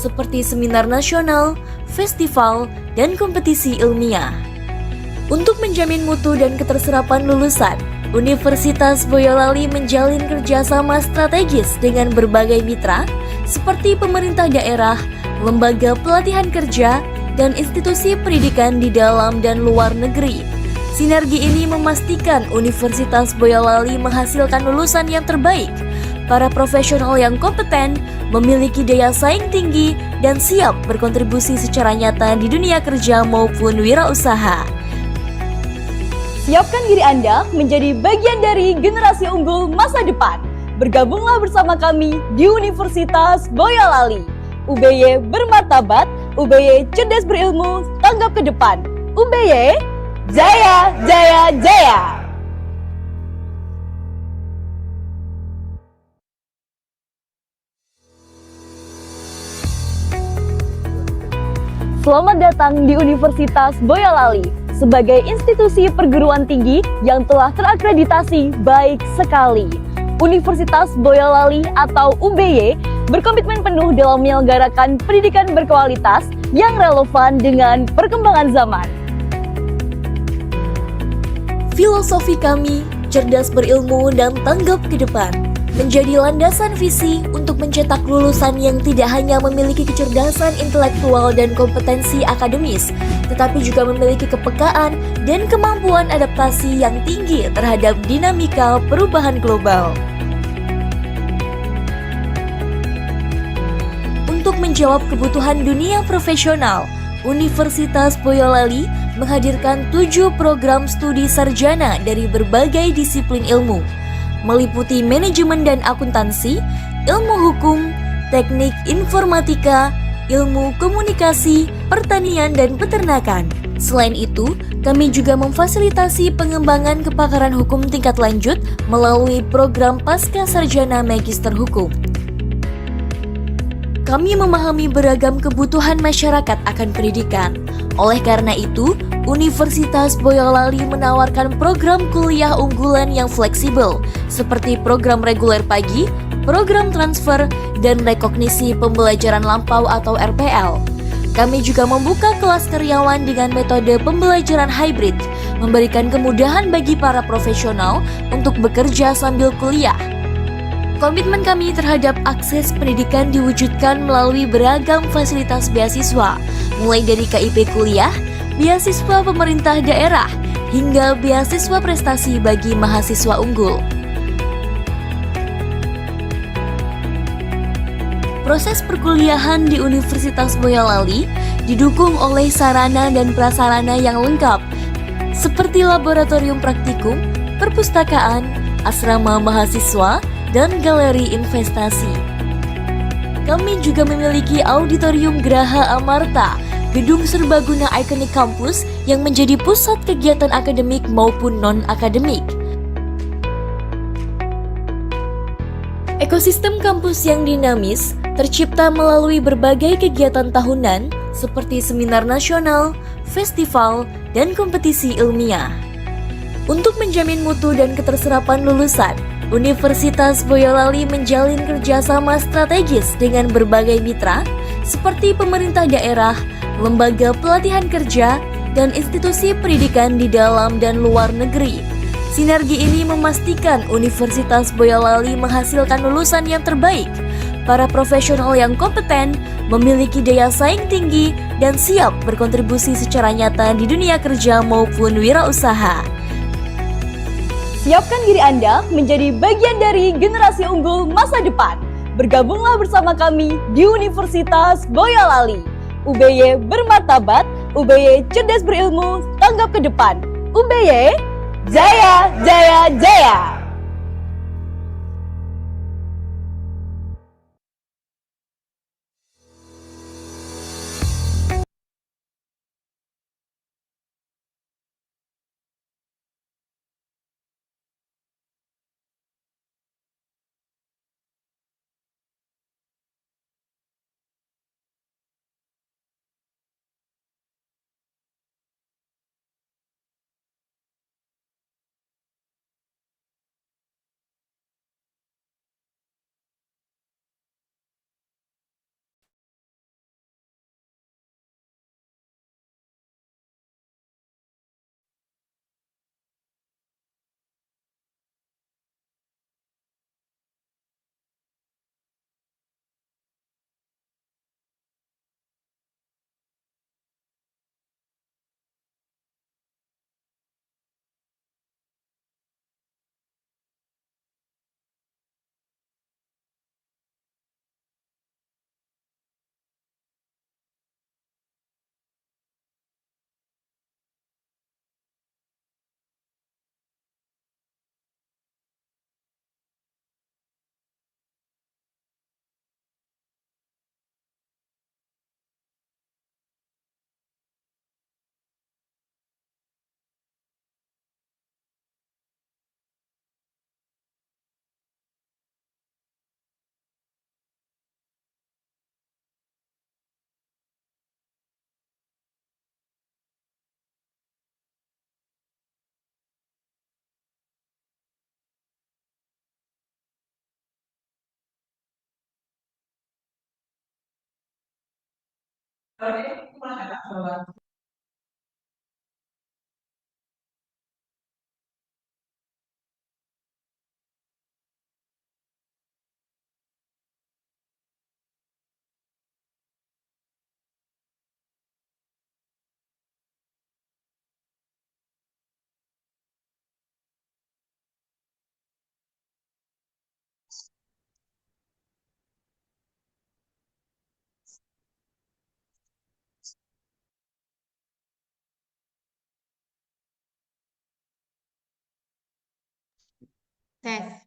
seperti seminar nasional, festival, dan kompetisi ilmiah. Untuk menjamin mutu dan keterserapan lulusan, Universitas Boyolali menjalin kerjasama strategis dengan berbagai mitra seperti pemerintah daerah, lembaga pelatihan kerja, dan institusi pendidikan di dalam dan luar negeri. Sinergi ini memastikan Universitas Boyolali menghasilkan lulusan yang terbaik, para profesional yang kompeten, memiliki daya saing tinggi, dan siap berkontribusi secara nyata di dunia kerja maupun wirausaha. Siapkan diri Anda menjadi bagian dari generasi unggul masa depan. Bergabunglah bersama kami di Universitas Boyolali. UBY bermartabat, UBY cerdas berilmu, tanggap ke depan. UBY, Jaya, Jaya, Jaya! Selamat datang di Universitas Boyolali sebagai institusi perguruan tinggi yang telah terakreditasi baik sekali. Universitas Boyolali atau UBY berkomitmen penuh dalam menyelenggarakan pendidikan berkualitas yang relevan dengan perkembangan zaman. Filosofi kami, cerdas berilmu dan tanggap ke depan, menjadi landasan visi untuk mencetak lulusan yang tidak hanya memiliki kecerdasan intelektual dan kompetensi akademis, tetapi juga memiliki kepekaan dan kemampuan adaptasi yang tinggi terhadap dinamika perubahan global. Untuk menjawab kebutuhan dunia profesional, Universitas Boyolali menghadirkan 7 program studi sarjana dari berbagai disiplin ilmu, meliputi manajemen dan akuntansi, ilmu hukum, teknik informatika, ilmu komunikasi, pertanian, dan peternakan. Selain itu, kami juga memfasilitasi pengembangan kepakaran hukum tingkat lanjut melalui program Pasca Sarjana Magister Hukum. Kami memahami beragam kebutuhan masyarakat akan pendidikan. Oleh karena itu, Universitas Boyolali menawarkan program kuliah unggulan yang fleksibel, seperti program reguler pagi, program transfer, dan rekognisi pembelajaran lampau atau RPL. Kami juga membuka kelas karyawan dengan metode pembelajaran hybrid, memberikan kemudahan bagi para profesional untuk bekerja sambil kuliah. Komitmen kami terhadap akses pendidikan diwujudkan melalui beragam fasilitas beasiswa, mulai dari KIP kuliah, beasiswa pemerintah daerah, hingga beasiswa prestasi bagi mahasiswa unggul. Proses perkuliahan di Universitas Boyolali didukung oleh sarana dan prasarana yang lengkap, seperti laboratorium praktikum, perpustakaan, asrama mahasiswa, dan galeri investasi. Kami juga memiliki auditorium Geraha Amarta, gedung serbaguna ikonik kampus yang menjadi pusat kegiatan akademik maupun non-akademik. Ekosistem kampus yang dinamis tercipta melalui berbagai kegiatan tahunan seperti seminar nasional, festival, dan kompetisi ilmiah. Untuk menjamin mutu dan keterserapan lulusan, Universitas Boyolali menjalin kerjasama strategis dengan berbagai mitra seperti pemerintah daerah, lembaga pelatihan kerja, dan institusi pendidikan di dalam dan luar negeri. Sinergi ini memastikan Universitas Boyolali menghasilkan lulusan yang terbaik, para profesional yang kompeten, memiliki daya saing tinggi, dan siap berkontribusi secara nyata di dunia kerja maupun wirausaha. Siapkan diri Anda menjadi bagian dari generasi unggul masa depan. Bergabunglah bersama kami di Universitas Boyolali. UBY bermartabat, UBY cerdas berilmu, tanggap ke depan. UBY, Jaya, Jaya, Jaya! Tes.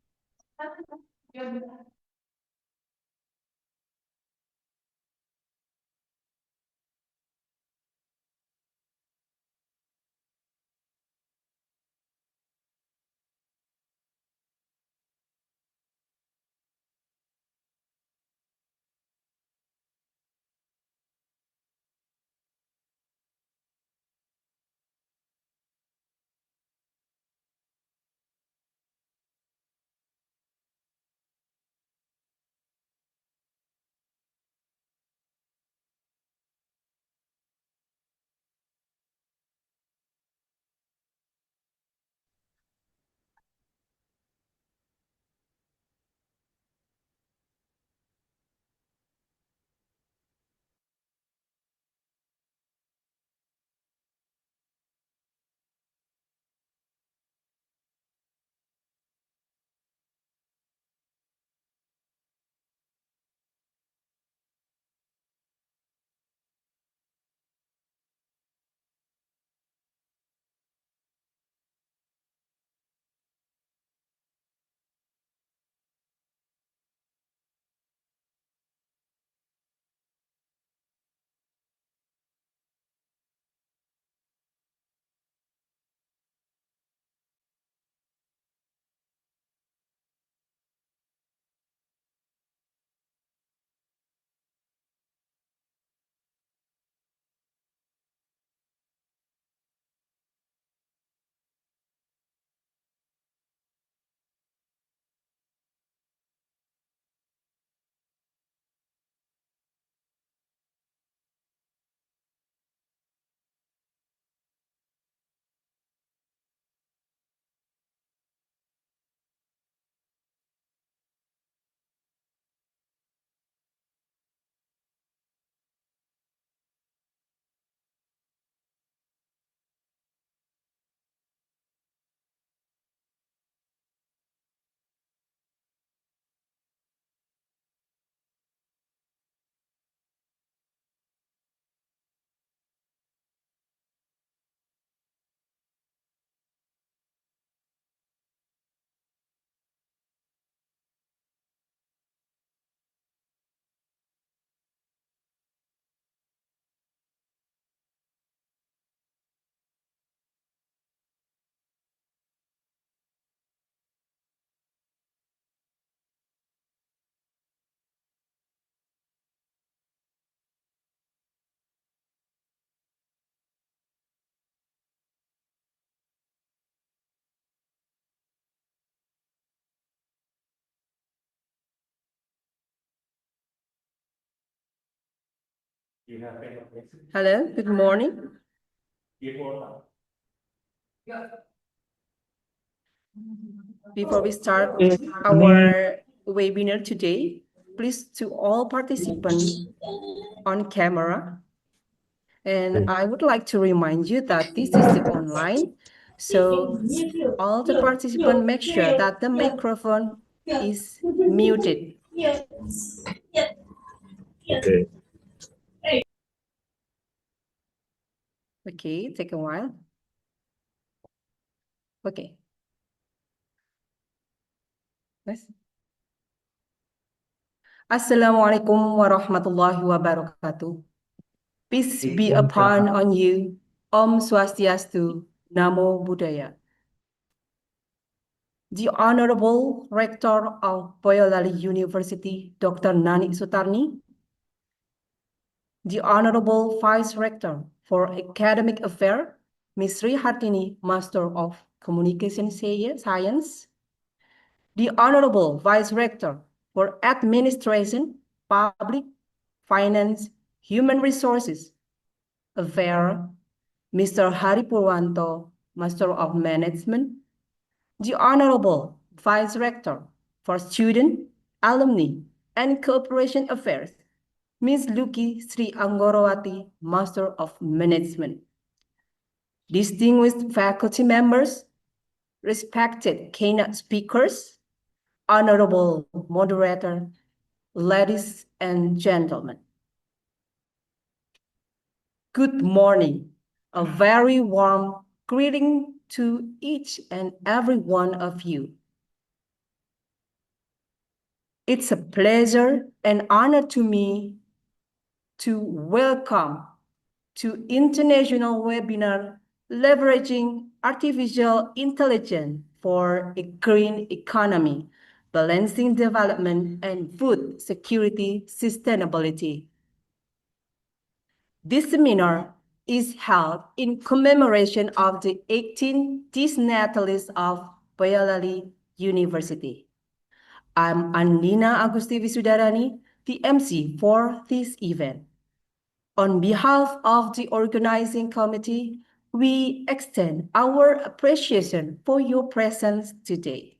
Hello, good morning. Before we start our webinar today, please to all participants on camera. And I would like to remind you that this is the online, so all the participants make sure that the microphone is muted. Okay. Okay, take a while. Okay. Yes. Assalamualaikum warahmatullahi wabarakatuh. Peace be upon on you. Om Swastiastu. Namo Buddhaya. The Honorable Rector of Boyolali University, Dr. Nanik Sutarni. The Honorable Vice Rector for Academic Affairs, Ms. Sri Hartini, Master of Communication Science. The Honorable Vice Rector for Administration, Public Finance, Human Resources Affairs, Mr. Hari Purwanto, Master of Management, the Honorable Vice Rector for Student, Alumni, and Cooperation Affairs, Ms. Luki Sri Anggorowati, Master of Management. Distinguished faculty members, respected keynote speakers, Honorable Moderator, ladies and gentlemen. Good morning. A very warm greeting to each and every one of you. It's a pleasure and honor to me to welcome to international webinar leveraging artificial intelligence for a green economy, balancing development and food security sustainability. This seminar is held in commemoration of the 18th Disnatalis of Boyolali University. I'm Andina Agusti Visudarani, the MC for this event. On behalf of the organizing committee, we extend our appreciation for your presence today.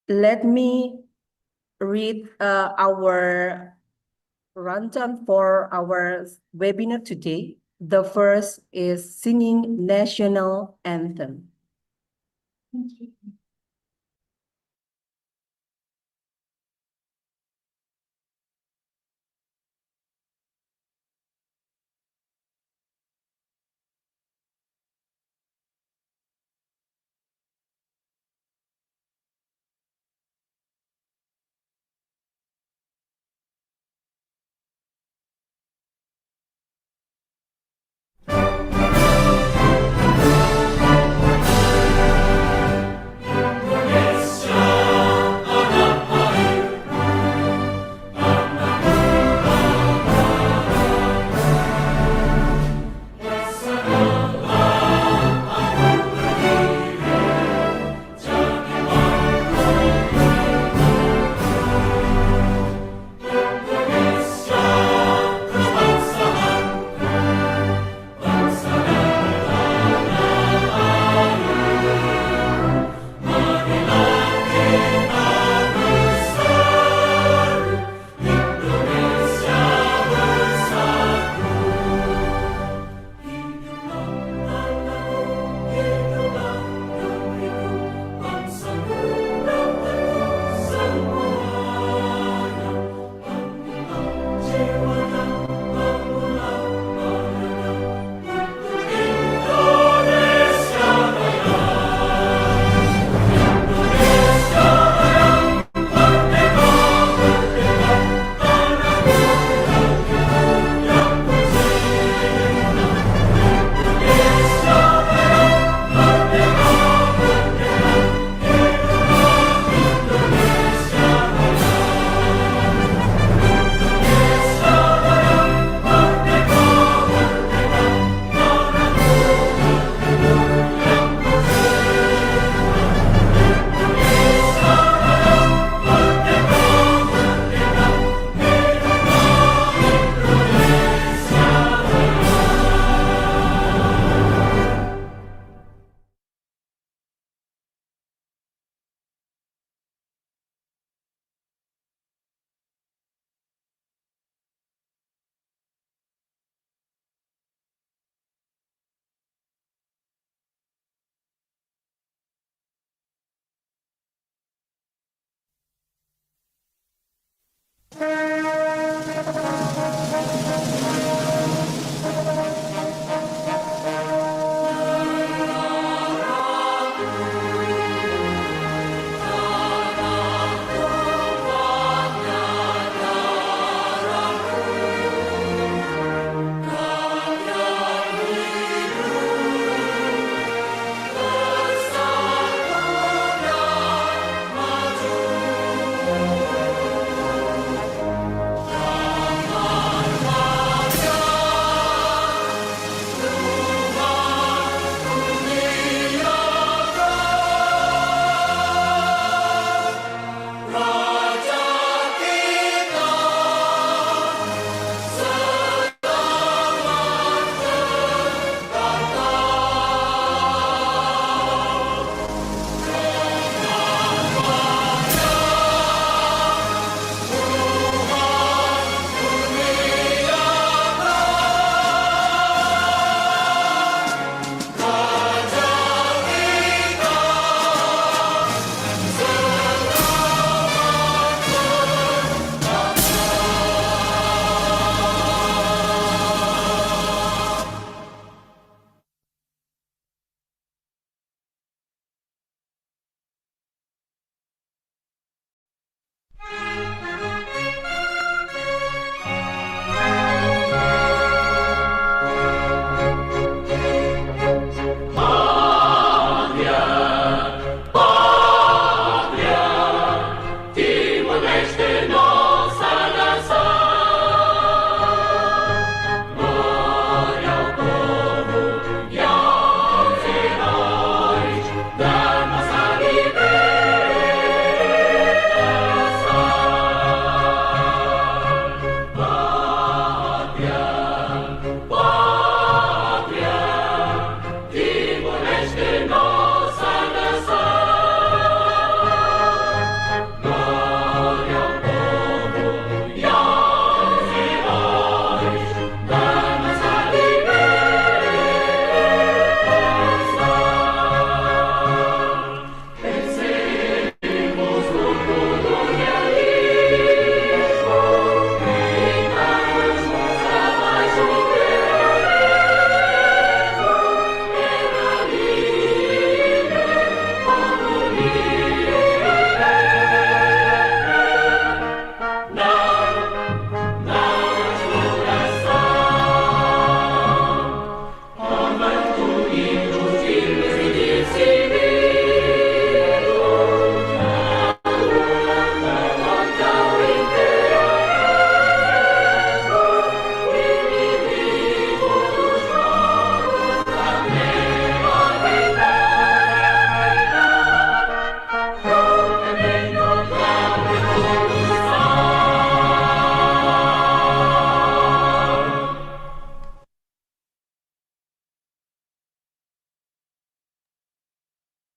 Let me read our rundown for our webinar today. The first is singing national anthem.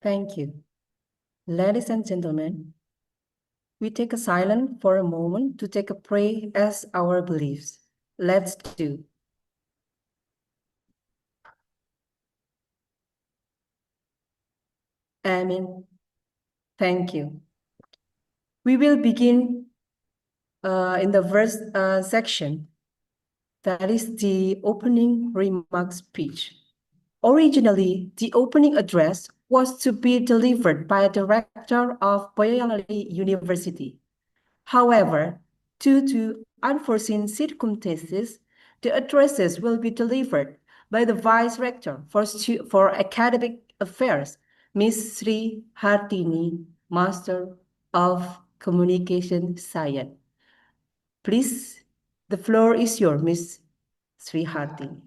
Thank you. Ladies and gentlemen, we take a silence for a moment to take a pray as our beliefs. Let's do. Amen. Thank you. We will begin in the first section. That is the opening remarks speech. Originally, the opening address was to be delivered by the Rector of Boyolali University. However, due to unforeseen circumstances, the addresses will be delivered by the Vice Rector for Academic Affairs, Ms. Sri Hartini, Master of Communication Science. Please, the floor is yours, Ms. Sri Hartini.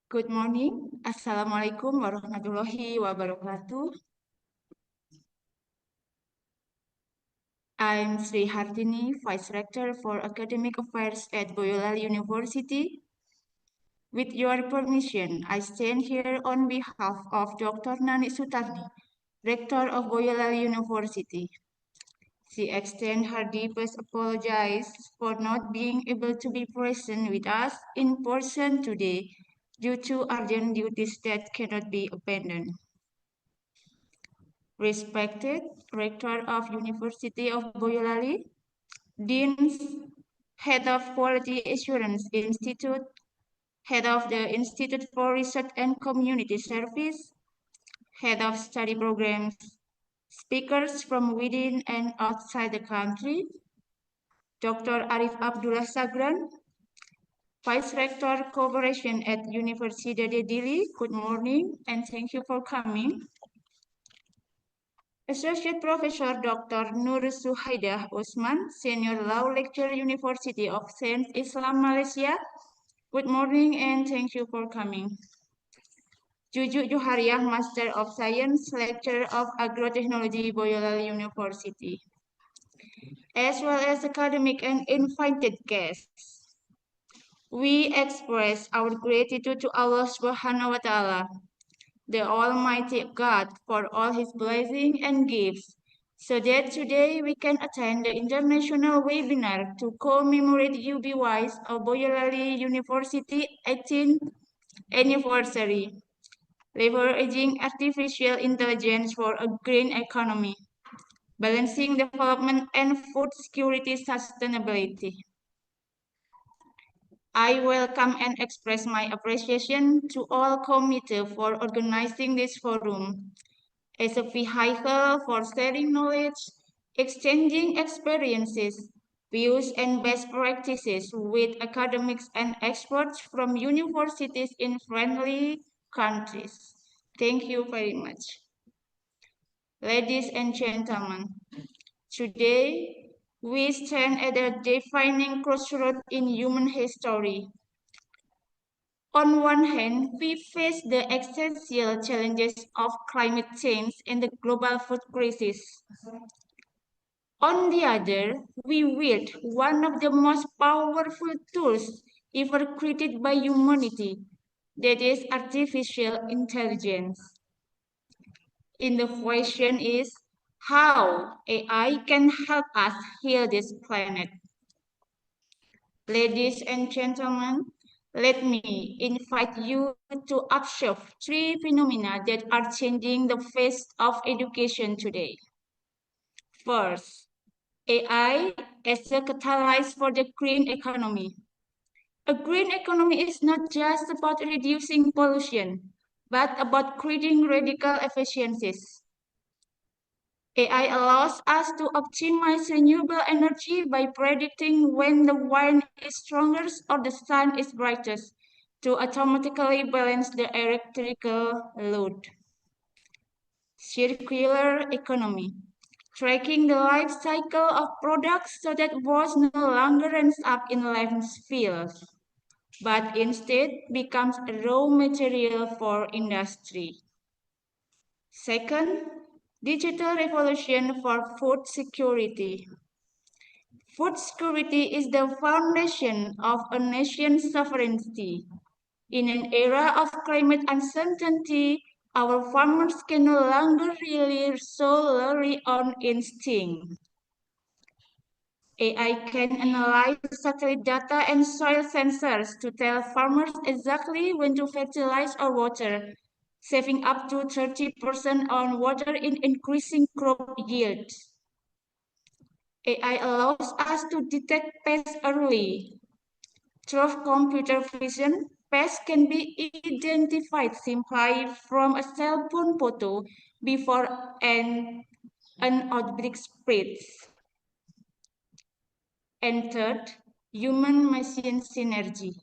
Good morning. Assalamualaikum warahmatullahi wabarakatuh. I'm Sri Hartini, Vice Rector for Academic Affairs at Boyolali University. With your permission, I stand here on behalf of Dr. Nanik Sutarni, Rector of Boyolali University. She extends her deepest apologies for not being able to be present with us in person today due to urgent duties that cannot be abandoned. Respected Rector of University of Boyolali, Deans, Head of Quality Assurance Institute, Head of the Institute for Research and Community Service, Head of Study Programs, speakers from within and outside the country, Dr. Arif Abdullah Sagran, Vice Rector Cooperation at Universidad Dili, good morning and thank you for coming. Associate Professor Dr. Noor Dzuhaidah Osman, Senior Law Lecturer, University of Saint Islam Malaysia. Good morning and thank you for coming. Jujuk Juhariah, Master of Science, Lecturer of Agrotechnology, Boyolali University. As well as academic and invited guests. We express our gratitude to Allah Subhanahu wa Ta'ala, the Almighty God, for all His blessings and gifts, so that today we can attend the international webinar to commemorate UBY's of Boyolali University 18th anniversary, leveraging artificial intelligence for a green economy, balancing development and food security sustainability. I welcome and express my appreciation to all committees for organizing this forum as a vehicle for sharing knowledge, exchanging experiences, views, and best practices with academics and experts from universities in friendly countries. Thank you very much. Ladies and gentlemen, today we stand at a defining crossroad in human history. On one hand, we face the existential challenges of climate change and the global food crisis. On the other, we wield one of the most powerful tools ever created by humanity, that is artificial intelligence. And the question is, how AI can help us heal this planet? Ladies and gentlemen, let me invite you to observe three phenomena that are changing the face of education today. First, AI as a catalyst for the green economy. A green economy is not just about reducing pollution, but about creating radical efficiencies. AI allows us to optimize renewable energy by predicting when the wind is strongest or the sun is brightest to automatically balance the electrical load. Circular economy, tracking the life cycle of products so that waste no longer ends up in landfills, but instead becomes a raw material for industry. Second, digital revolution for food security. Food security is the foundation of a nation's sovereignty. In an era of climate uncertainty, our farmers can no longer rely solely on instinct. AI can analyze satellite data and soil sensors to tell farmers exactly when to fertilize or water, saving up to 30% on water in increasing crop yield. AI allows us to detect pests early. Through computer vision, pests can be identified simply from a cell phone photo before an outbreak spreads. And third, human-machine synergy.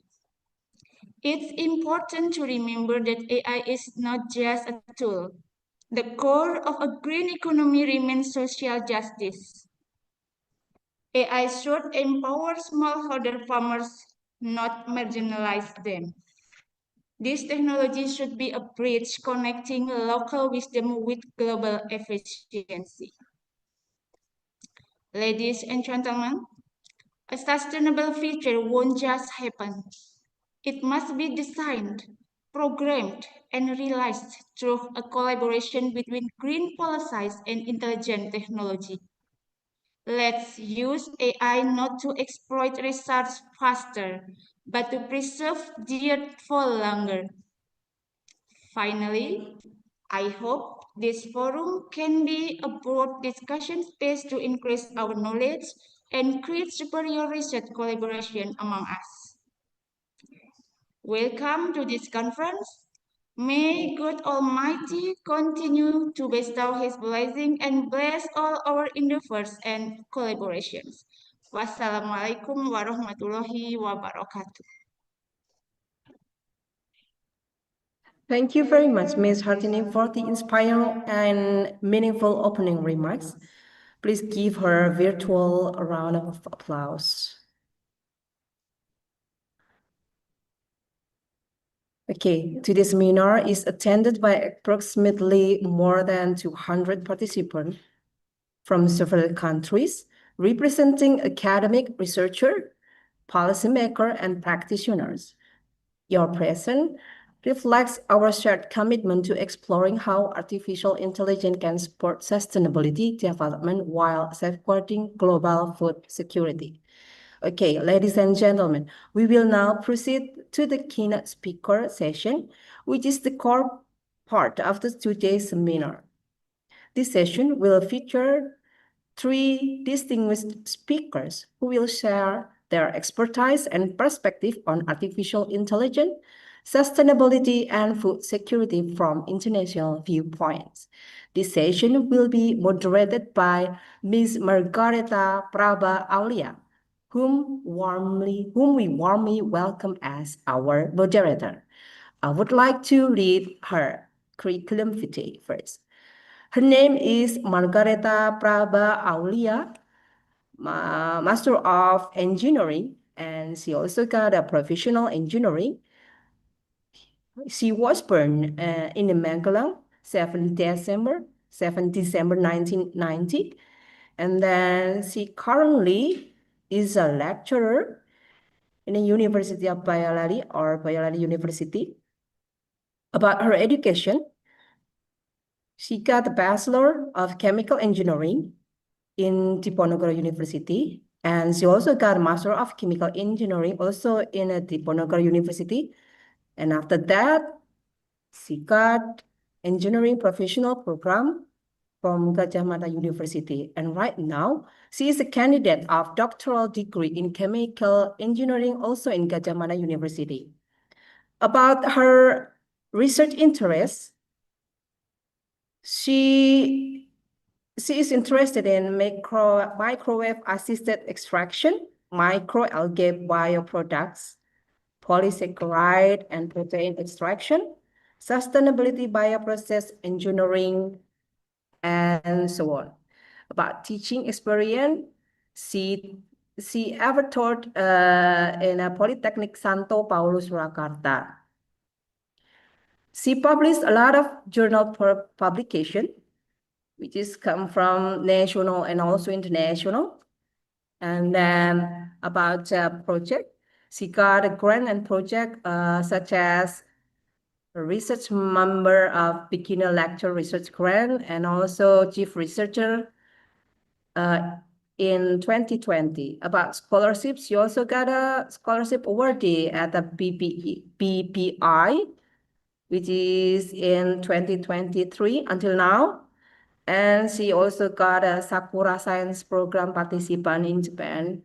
It's important to remember that AI is not just a tool. The core of a green economy remains social justice. AI should empower smallholder farmers, not marginalize them. This technology should be a bridge connecting local wisdom with global efficiency. Ladies and gentlemen, a sustainable future won't just happen. It must be designed, programmed, and realized through a collaboration between green policies and intelligent technology. Let's use AI not to exploit research faster, but to preserve the earth for longer. Finally, I hope this forum can be a broad discussion space to increase our knowledge and create superior research collaboration among us. Welcome to this conference. May God Almighty continue to bestow His blessing and bless all our endeavors and collaborations. Wassalamualaikum warahmatullahi wabarakatuh. Thank you very much, Ms. Hartini, for the inspiring and meaningful opening remarks. Please give her a virtual round of applause. Okay, today's seminar is attended by approximately more than 200 participants from several countries, representing academic researchers, policymakers, and practitioners. Your presence reflects our shared commitment to exploring how artificial intelligence can support sustainability development while safeguarding global food security. Okay, ladies and gentlemen, we will now proceed to the keynote speaker session, which is the core part of today's seminar. This session will feature 3 distinguished speakers who will share their expertise and perspective on artificial intelligence, sustainability, and food security from international viewpoints. This session will be moderated by Ms. Margaretha Praba Aulia, whom we warmly welcome as our moderator. I would like to read her curriculum vitae first. Her name is Margaretha Praba Aulia, Master of Engineering, and she also got a professional engineering. She was born in Magelang, 7 December 1990, and then she currently is a lecturer in the University of Boyolali University. About her education, she got a Bachelor of Chemical Engineering in Diponegoro University, and she also got a Master of Chemical Engineering also in a Diponegoro University. And after that, she got Engineering Professional Program from Gajah Mada University. And right now, she is a candidate of doctoral degree in chemical engineering also in Gajah Mada University. About her research interests, she is interested in microwave assisted extraction, microalgae bioproducts, polysaccharide and protein extraction, sustainability bioprocess engineering, and so on. About teaching experience, she ever taught in a Polytechnic Santo Paulus Surakarta. She published a lot of journal publication, which is come from national and also international. And then about project, she got a grant and project such as a research member of beginner lecture research grant and also chief researcher in 2020. About scholarships, she also got a scholarship awardee at the BPI, which is in 2023 until now. And she also got a Sakura Science Program participant in Japan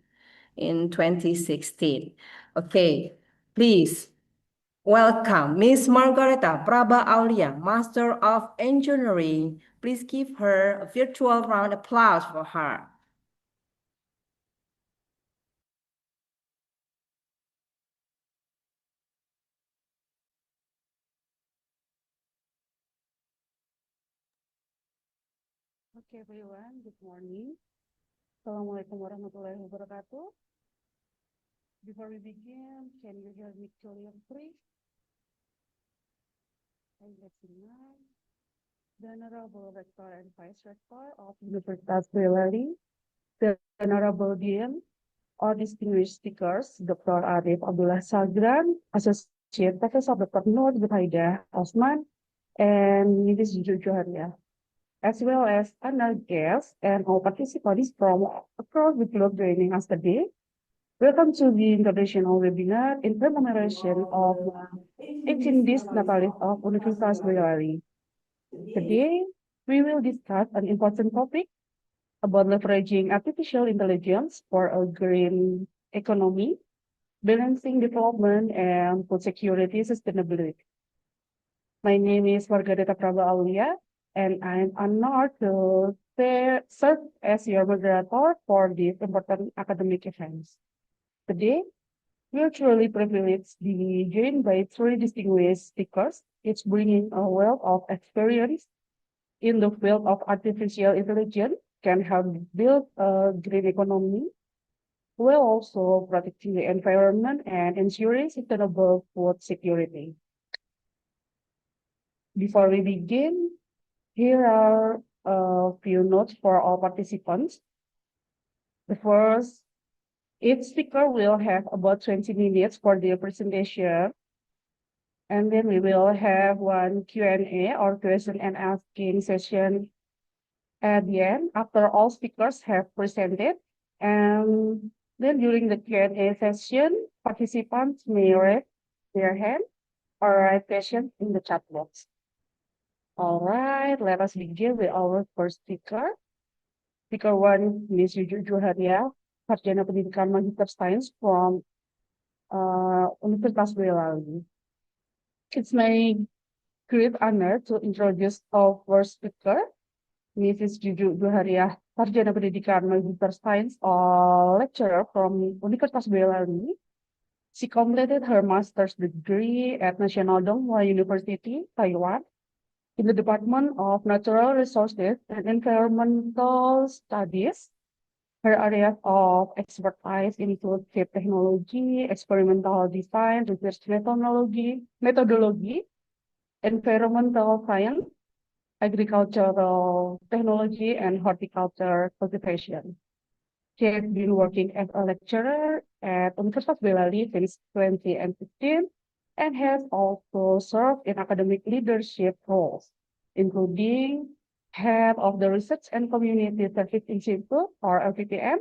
in 2016. Okay, please welcome Miss Margaretha Praba Aulia, Master of Engineering. Please give her a virtual round of applause for her. Okay, everyone, good morning. Assalamualaikum warahmatullahi wabarakatuh. Before we begin, can you hear me clearly, please? And let's begin. The Honorable Rector and Vice Rector of Universitas Boyolali, the Honorable Dean, all distinguished speakers, Dr. Arif Abdullah Sagran, Associate Professor Dr. Noor, Dzuhaidah, Osman, and Mrs. Juhariah, as well as honored guests and all participants from across the globe joining us today. Welcome to the international webinar in commemoration of 18th Natalis of Universitas Boyolali. Today, we will discuss an important topic about leveraging artificial intelligence for a green economy, balancing development and food security sustainability. My name is Margaretha Praba Aulia, and I'm honored to serve as your moderator for this important academic events. Today, we are truly privileged to be joined by three distinguished speakers, each bringing a wealth of experience in the field of artificial intelligence can help build a green economy while also protecting the environment and ensuring sustainable food security. Before we begin, here are a few notes for all participants. The first, each speaker will have about 20 minutes for their presentation. And then we will have one Q&A or question and asking session at the end after all speakers have presented. And then during the Q&A session, participants may raise their hand or write questions in the chat box. All right, let us begin with our first speaker. Speaker one, Ms. Juhariah, Sarjana Pendidikan Magister Science from Universitas Boyolali. It's my great honor to introduce our first speaker, Mrs. Juhariah, Sarjana Pendidikan Magister Science lecturer from Universitas Boyolali. She completed her master's degree at National Donghua University, Taiwan, in the Department of Natural Resources and Environmental Studies. Her areas of expertise include shape technology, experimental design, research methodology, environmental science, agricultural technology, and horticulture cultivation. She has been working as a lecturer at Universitas Boyolali since 2015 and has also served in academic leadership roles, including head of the Research and Community Service Institute, or LPPM,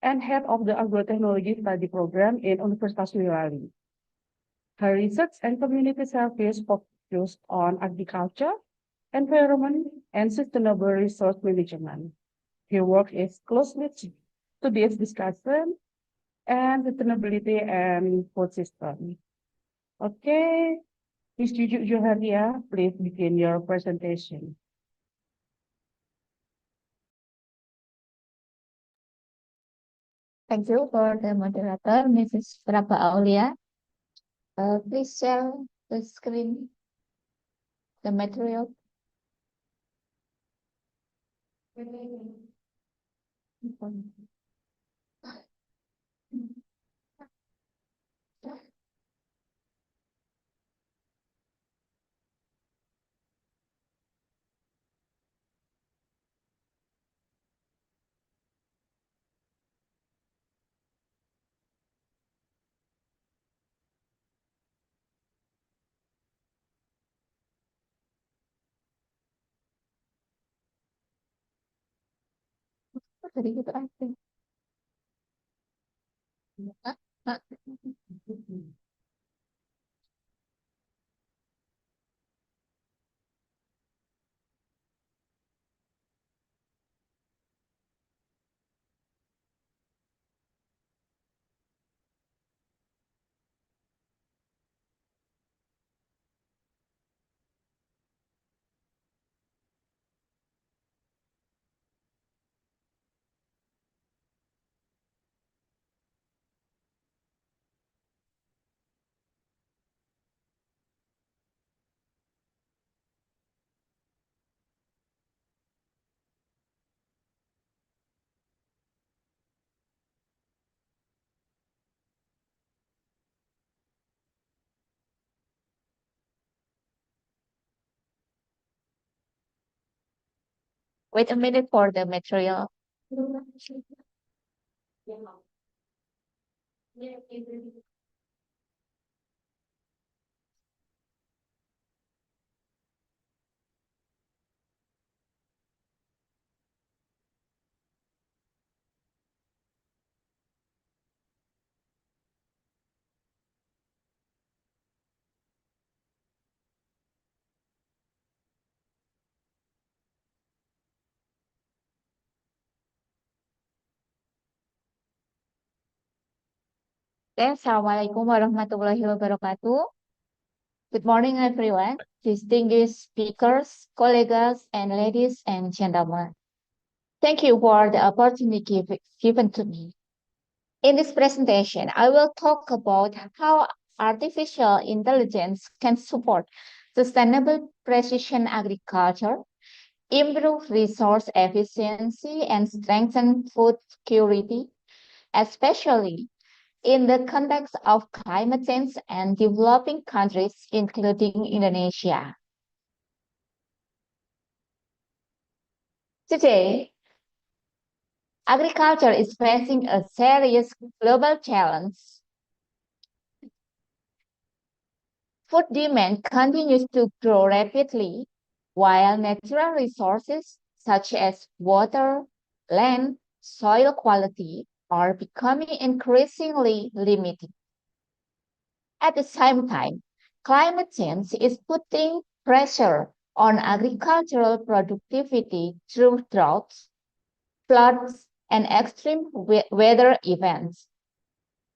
and head of the Agrotechnology Study Program in Universitas Boyolali. Her research and community service focused on agriculture, environment, and sustainable resource management. Her work is closely to this discussion and sustainability and food system. Okay, Ms. Juhariah, please begin your presentation. Thank you for the moderator, Mrs. Praba Aulia. Please share the screen, the material. Tadi gitu aja. Hah? Hah? Wait a minute for the material. Okay, Assalamualaikum warahmatullahi wabarakatuh. Good morning, everyone, distinguished speakers, colleagues, and ladies and gentlemen. Thank you for the opportunity given to me. In this presentation, I will talk about how artificial intelligence can support sustainable precision agriculture, improve resource efficiency, and strengthen food security, especially in the context of climate change and developing countries, including Indonesia. Today, agriculture is facing a serious global challenge. Food demand continues to grow rapidly, while natural resources such as water, land, soil quality are becoming increasingly limited. At the same time, climate change is putting pressure on agricultural productivity through droughts, floods, and extreme weather events.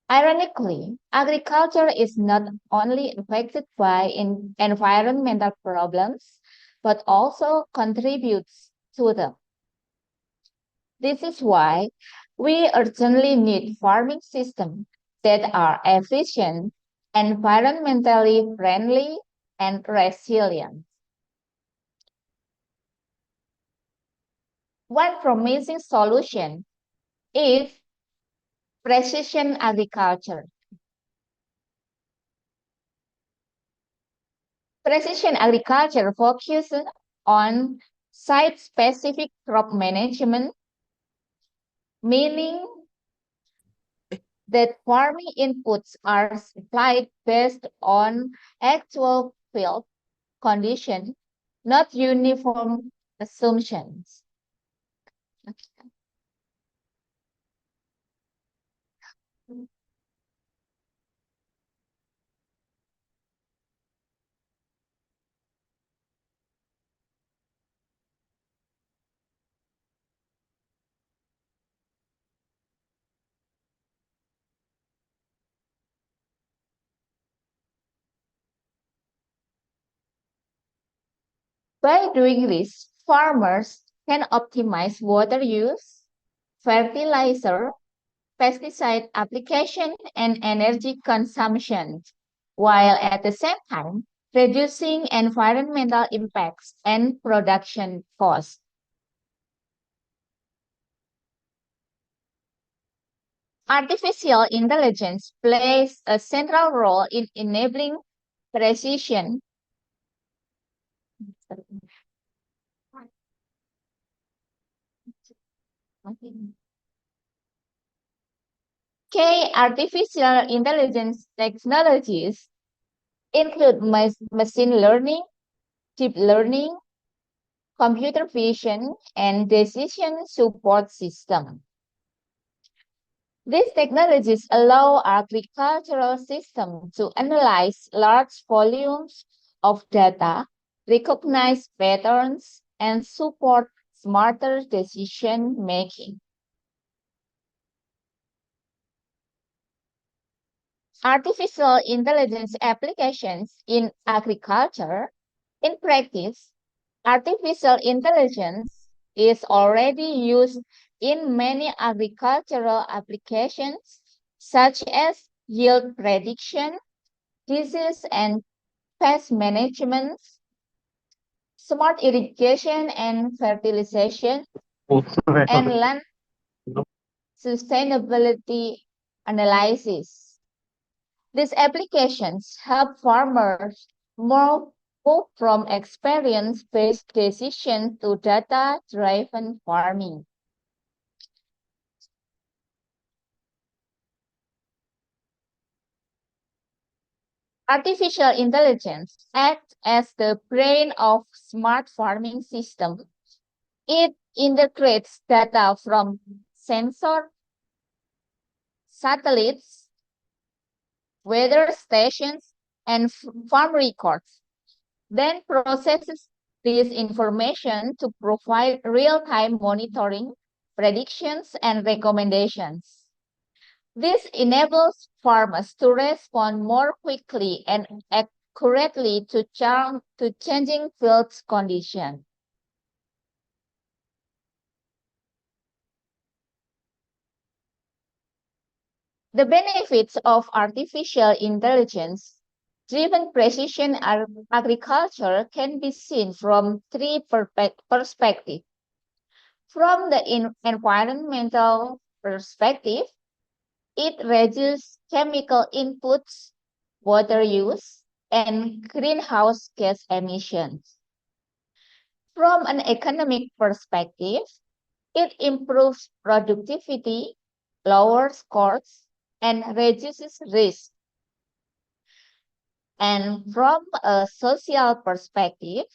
Ironically, agriculture is not only affected by environmental problems, but also contributes to them. This is why we urgently need farming systems that are efficient, environmentally friendly, and resilient. One promising solution is precision agriculture. Precision agriculture focuses on site-specific crop management, meaning that farming inputs are supplied based on actual field conditions, not uniform assumptions. By doing this, farmers can optimize water use, fertilizer, pesticide application, and energy consumption, while at the same time reducing environmental impacts and production costs. Artificial intelligence plays a central role in enabling precision Key artificial intelligence technologies include machine learning, deep learning, computer vision, and decision support system. These technologies allow agricultural systems to analyze large volumes of data, recognize patterns, and support smarter decision making. Artificial intelligence applications in agriculture. In practice, artificial intelligence is already used in many agricultural applications, such as yield prediction, disease and pest management, smart irrigation and fertilization, and land sustainability analysis. These applications help farmers move from experience-based decisions to data-driven farming. Artificial intelligence acts as the brain of smart farming system. It integrates data from sensors, satellites, weather stations, and farm records, then processes this information to provide real-time monitoring, predictions, and recommendations. This enables farmers to respond more quickly and accurately to changing field conditions. The benefits of artificial intelligence-driven precision agriculture can be seen from three perspectives. From the environmental perspective, it reduces chemical inputs, water use, and greenhouse gas emissions. From an economic perspective, it improves productivity, lowers costs, and reduces risk. And from a social perspective,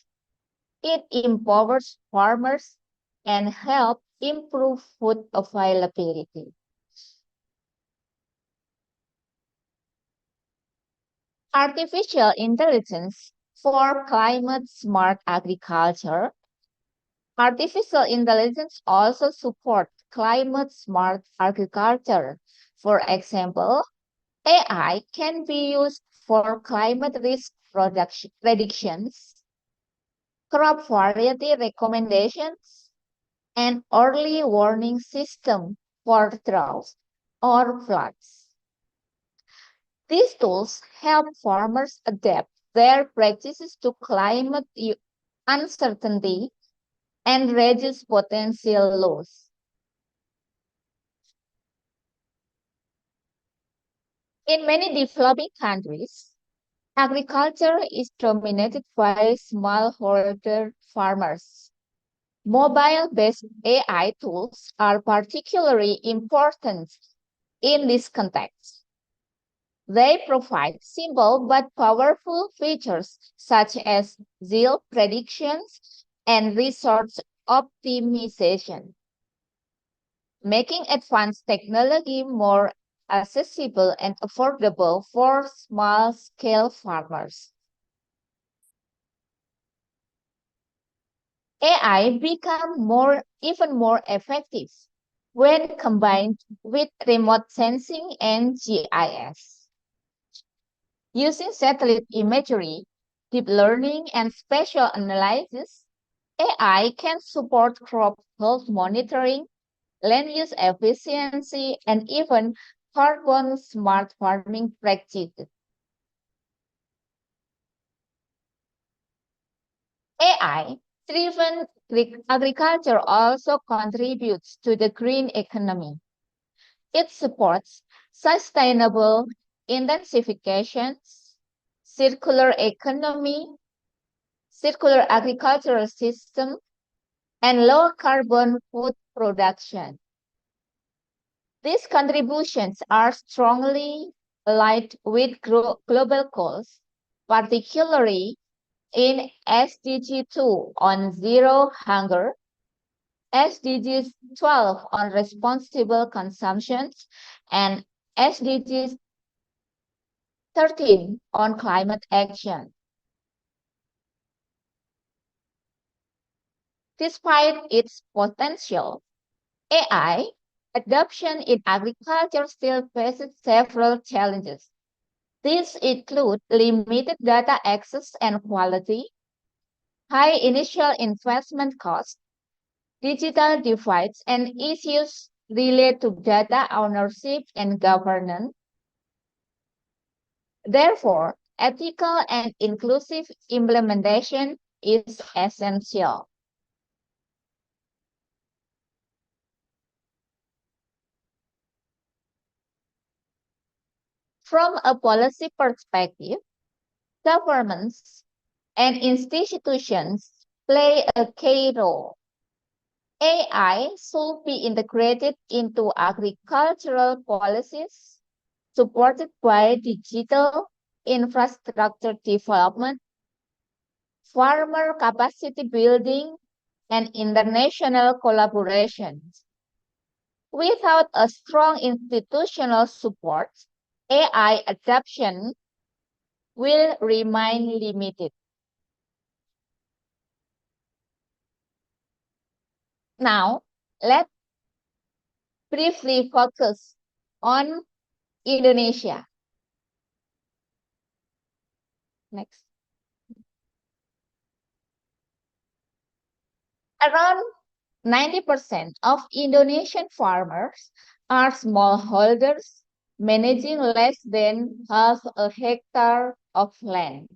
it empowers farmers and helps improve food availability. Artificial intelligence for climate-smart agriculture. Artificial intelligence also supports climate-smart agriculture. For example, AI can be used for climate risk predictions, crop variety recommendations, and early warning system for droughts or floods. These tools help farmers adapt their practices to climate uncertainty and reduce potential loss. In many developing countries, agriculture is dominated by smallholder farmers. Mobile-based AI tools are particularly important in this context. They provide simple but powerful features such as yield predictions and resource optimization, making advanced technology more accessible and affordable for small-scale farmers. AI become even more effective when combined with remote sensing and GIS. Using satellite imagery, deep learning, and spatial analysis, AI can support crop health monitoring, land use efficiency, and even carbon smart farming practices. AI-driven agriculture also contributes to the green economy. It supports sustainable intensifications, circular economy, circular agricultural system, and low carbon food production. These contributions are strongly aligned with global goals, particularly in SDG 2 on zero hunger, SDG 12 on responsible consumption, and SDG 13 on climate action. Despite its potential, AI adoption in agriculture still faces several challenges. These include limited data access and quality, high initial investment costs, digital divides, and issues related to data ownership and governance. Therefore, ethical and inclusive implementation is essential. From a policy perspective, governments and institutions play a key role. AI should be integrated into agricultural policies, supported by digital infrastructure development, farmer capacity building, and international collaboration. Without a strong institutional support, AI adoption will remain limited. Now, let's briefly focus on Indonesia. Next. Around 90% of Indonesian farmers are smallholders managing less than half a hectare of land.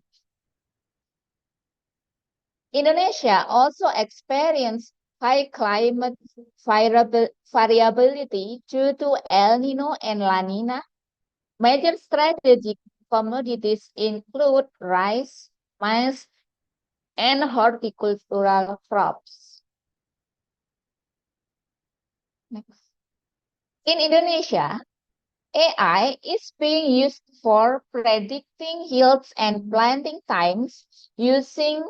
Indonesia also experienced high climate variability due to El Nino and La Nina. Major strategic commodities include rice, maize, and horticultural crops. Next. In Indonesia, AI is being used for predicting yields and planting times using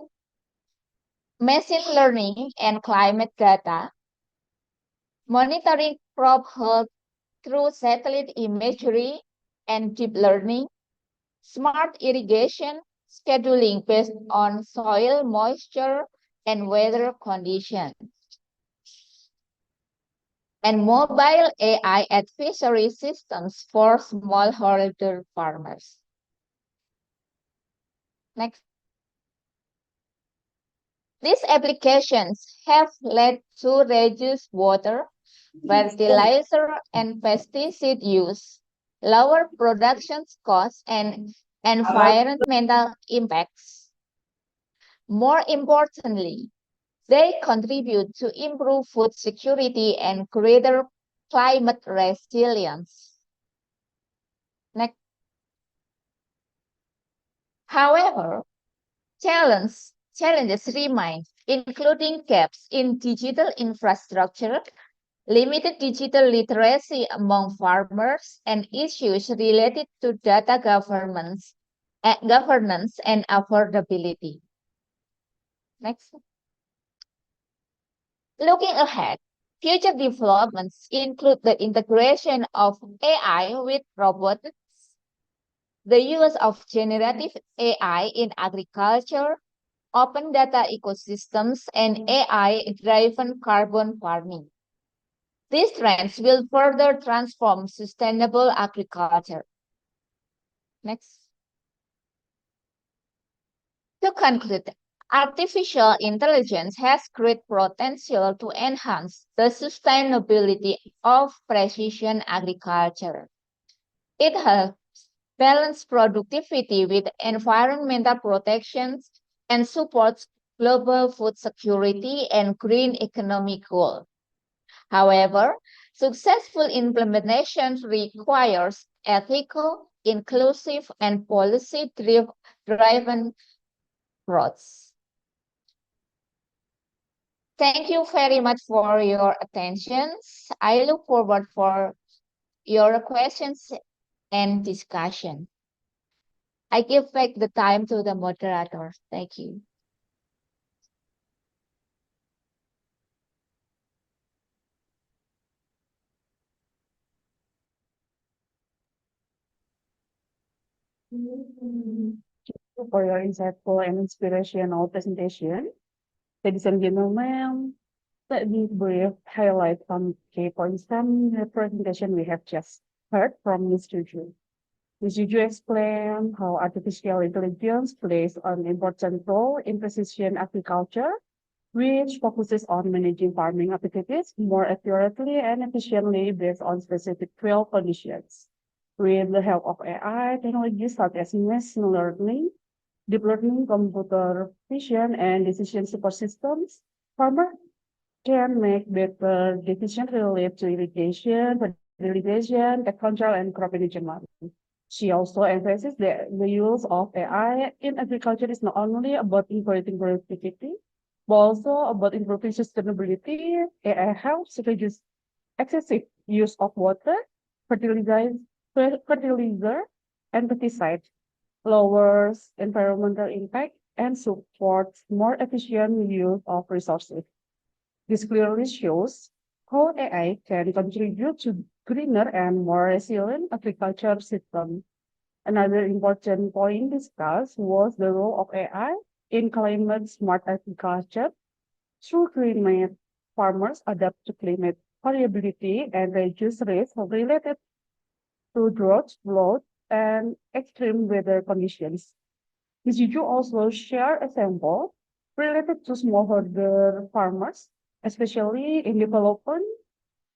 machine learning and climate data, monitoring crop health through satellite imagery and deep learning, smart irrigation scheduling based on soil moisture and weather conditions, and mobile AI advisory systems for smallholder farmers. Next. These applications have led to reduced water, fertilizer, and pesticide use, lower production costs, and environmental impacts. More importantly, they contribute to improve food security and greater climate resilience. Next. However, challenges remain, including gaps in digital infrastructure, limited digital literacy among farmers, and issues related to data governance and affordability. Next. Looking ahead, future developments include the integration of AI with robotics, the use of generative AI in agriculture, open data ecosystems, and AI-driven carbon farming. These trends will further transform sustainable agriculture. Next. To conclude, artificial intelligence has great potential to enhance the sustainability of precision agriculture. It helps balance productivity with environmental protections and supports global food security and green economic goals. However, successful implementation requires ethical, inclusive, and policy-driven growth. Thank you very much for your attention. I look forward for your questions and discussion. I give back the time to the moderator. Thank you. For your insightful and inspirational presentation. Ladies and gentlemen, let me brief highlight some key points from the presentation we have just heard from Ms. Juju. Ms. Juju explained how artificial intelligence plays an important role in precision agriculture, which focuses on managing farming activities more accurately and efficiently based on specific field conditions. With the help of AI technologies such as machine learning, deep learning, computer vision, and decision support systems, farmers can make better decisions related to irrigation, fertilization, pest control, and crop management. She also emphasizes that the use of AI in agriculture is not only about increasing productivity, but also about improving sustainability. AI helps reduce excessive use of water, fertilizer, and pesticides, lowers environmental impact, and supports more efficient use of resources. This clearly shows how AI can contribute to greener and more resilient agriculture system. Another important point discussed was the role of AI in climate smart agriculture. Through climate, farmers adapt to climate variability and reduce risk related to drought, flood, and extreme weather conditions. Ms. Juju also shared examples related to smallholder farmers, especially in developing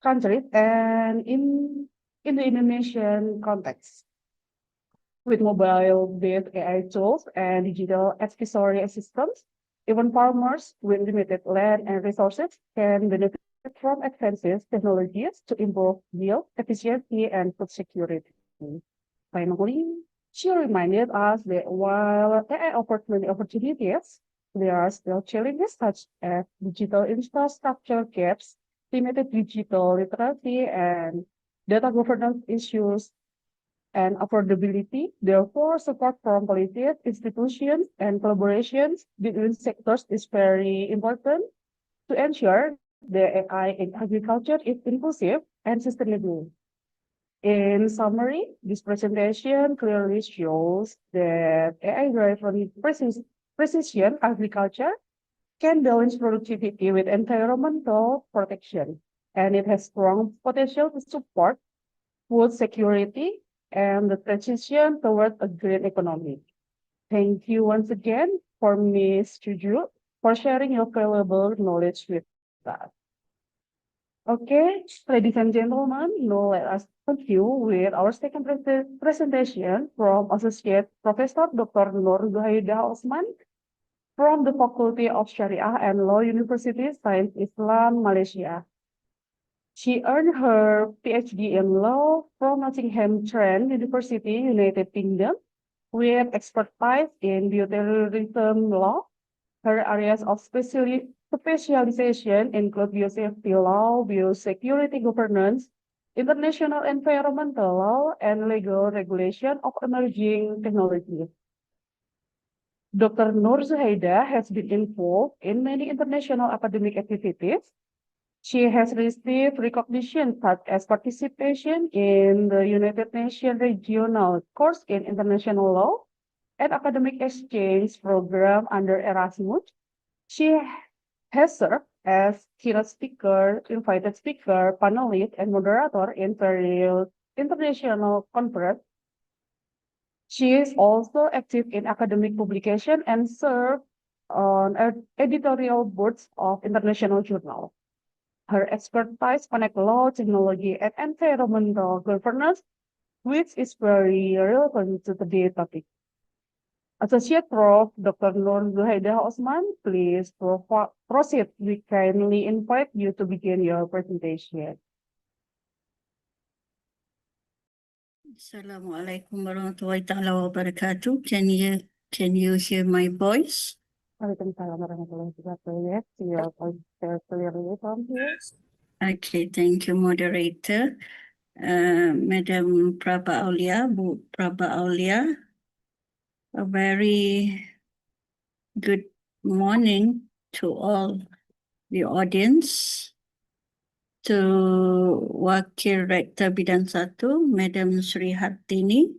countries and in the Indonesian context. With mobile-based AI tools and digital advisory systems, even farmers with limited land and resources can benefit from advanced technologies to improve yield, efficiency, and food security. Finally, she reminded us that while AI offers many opportunities, there are still challenges such as digital infrastructure gaps, limited digital literacy, and data governance issues and affordability. Therefore, support from policies, institutions, and collaborations between sectors is very important to ensure the AI in agriculture is inclusive and sustainable. In summary, this presentation clearly shows that AI-driven precision agriculture can balance productivity with environmental protection, and it has strong potential to support food security and the transition toward a green economy. Thank you once again for Ms. Juju for sharing your valuable knowledge with us. Okay, ladies and gentlemen, now let us continue with our second presentation from Associate Professor Dr. Noor Dzuhaidah Osman from the Faculty of Sharia and Law University, Science Islam, Malaysia. She earned her PhD in law from Nottingham Trent University, United Kingdom, with expertise in bioterrorism law. Her areas of specialization include biosafety law, biosecurity governance, international environmental law, and legal regulation of emerging technologies. Dr. Noor Dzuhaidah has been involved in many international academic activities. She has received recognition such as participation in the United Nations Regional Course in International Law and Academic Exchange Program under Erasmus. She has served as keynote speaker, invited speaker, panelist, and moderator in various international conferences. She is also active in academic publication and serves on editorial boards of international journals. Her expertise connects law, technology, and environmental governance, which is very relevant to today's topic. Associate Prof. Dr. Noor Dzuhaidah Osman, please proceed. We kindly invite you to begin your presentation. Assalamualaikum warahmatullahi taala wabarakatuh. Can you hear my voice? Waalaikumsalam warahmatullahi wabarakatuh. Yes, your voice is clearly from here. Okay, thank you, moderator. Madam Praba Aulia, Bu Praba Aulia, A very good morning to all the audience, to Wakil Rector Bidang 1, Madam Sri Hartini,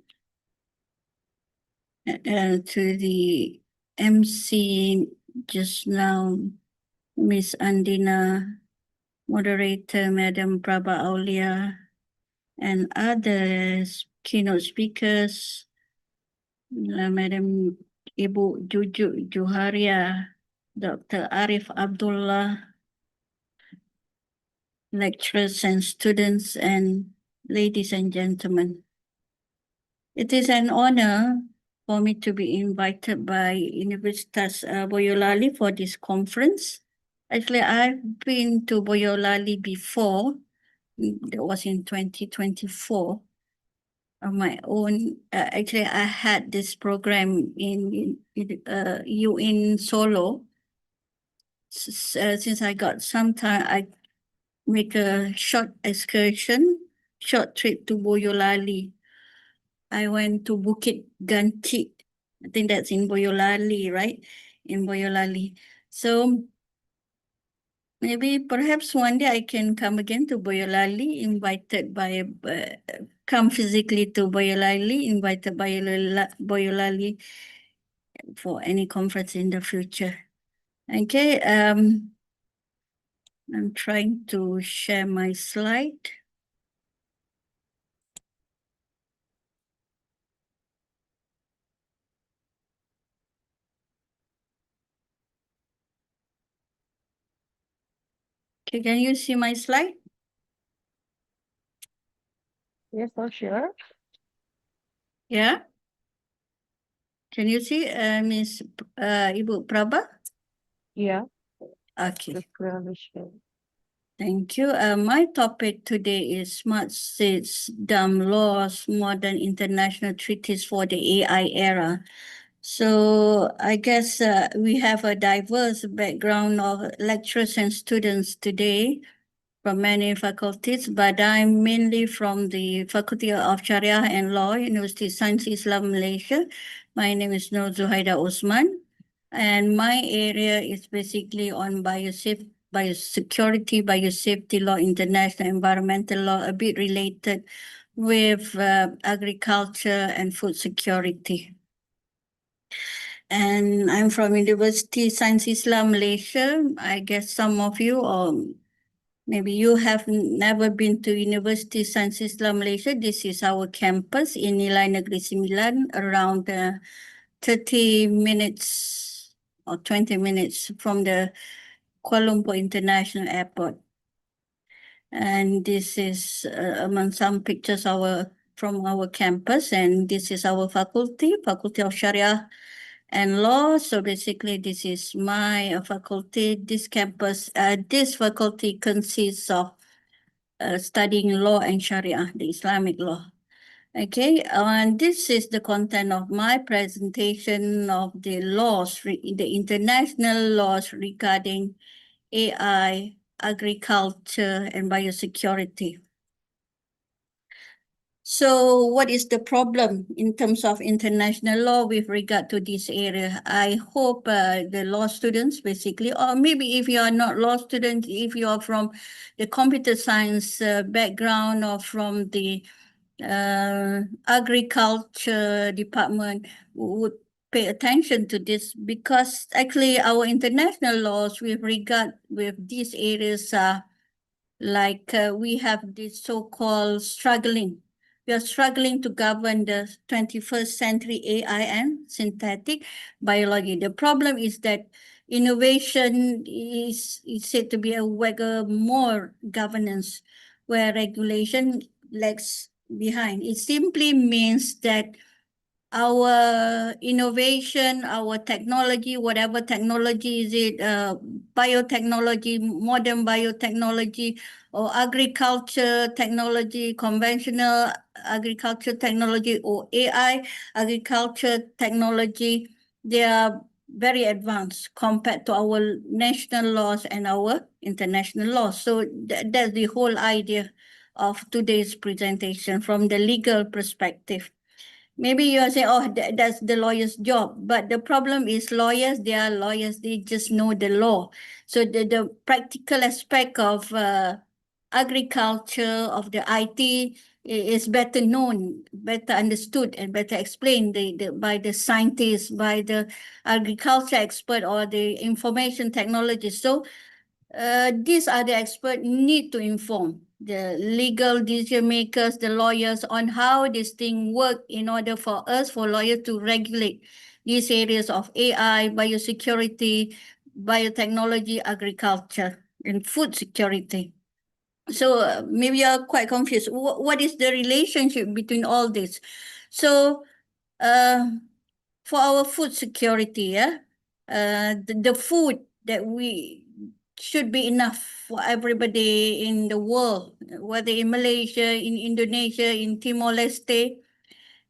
to the MC just now, Miss Andina, Moderator, Madam Praba Aulia, and others, keynote speakers, Madam Ibu Jujuk Juhariah, Dr. Arif Abdullah, lecturers and students, and ladies and gentlemen. It is an honor for me to be invited by Universitas Boyolali for this conference. Actually, I've been to Boyolali before. That was in 2024. On my own, actually, I had this program in Solo. Since I got some time, I make a short excursion, short trip to Boyolali. I went to Bukit Ganti. I think that's in Boyolali, right? In Boyolali. So maybe perhaps one day I can come again to Boyolali, invited by, come physically to Boyolali, invited by Boyolali for any conference in the future. Okay, I'm trying to share my slide. Okay, can you see my slide? Yes, for sure. Yeah. Can you see, Miss Ibu Praba? Yeah, Okay. the clearly show. Thank you. My topic today is Smart States, Dumb Laws, Modern International Treaties for the AI Era. So I guess we have a diverse background of lecturers and students today from many faculties, but I'm mainly from the Faculty of Sharia and Law, University of Science Islam Malaysia. My name is Noor Dzuhaidah Osman, and my area is basically on biosecurity, biosafety law, international environmental law, a bit related with agriculture and food security. And I'm from University Science Islam Malaysia. I guess some of you, or maybe you have never been to University Science Islam Malaysia. This is our campus in Nilai Negeri Sembilan, around 30 minutes or 20 minutes from the Kuala Lumpur International Airport. And this is among some pictures from our campus, and this is our faculty of Sharia and Law. So basically, this is my faculty. This campus, this faculty consists of studying law and Sharia, the Islamic law. Okay, and this is the content of my presentation of the laws, the international laws regarding AI, agriculture, and biosecurity. So what is the problem in terms of international law with regard to this area? I hope the law students basically, or maybe if you are not law students, if you are from the computer science background or from the agriculture department, would pay attention to this, because actually our international laws with regard with these areas are like we have this so-called struggling. We are struggling to govern the 21st century AI and synthetic biology. The problem is that innovation is said to be a more governance, where regulation lags behind. It simply means that our innovation, our technology, whatever technology is it, biotechnology, modern biotechnology, or agriculture technology, conventional agriculture technology, or AI agriculture technology, they are very advanced compared to our national laws and our international laws. So that's the whole idea of today's presentation from the legal perspective. maybe you are saying, oh, that's the lawyer's job. But the problem is lawyers, they are lawyers, they just know the law. So the practical aspect of agriculture, of the IT is better known, better understood, and better explained by the scientists, by the agriculture expert or the information technologists. So these are the experts need to inform the legal decision makers, the lawyers on how this thing work in order for us, for lawyers to regulate these areas of AI, biosecurity, biotechnology, agriculture, and food security. So maybe you're quite confused. What is the relationship between all this? So for our food security, the food that we should be enough for everybody in the world, whether in Malaysia, in Indonesia, in Timor Leste,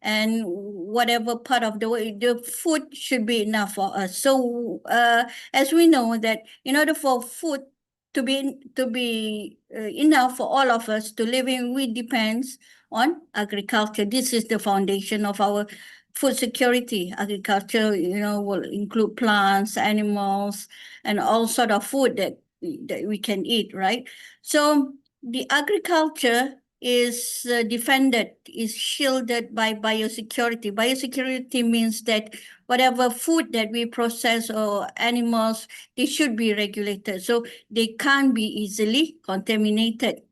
and whatever part of the world, the food should be enough for us. So as we know that in order for food to be enough for all of us to live in, we depends on agriculture. This is the foundation of our food security. Agriculture, will include plants, animals, and all sort of food that we can eat, right? So the agriculture is defended, is shielded by biosecurity. Biosecurity means that whatever food that we process or animals, they should be regulated. So they can't be easily contaminated.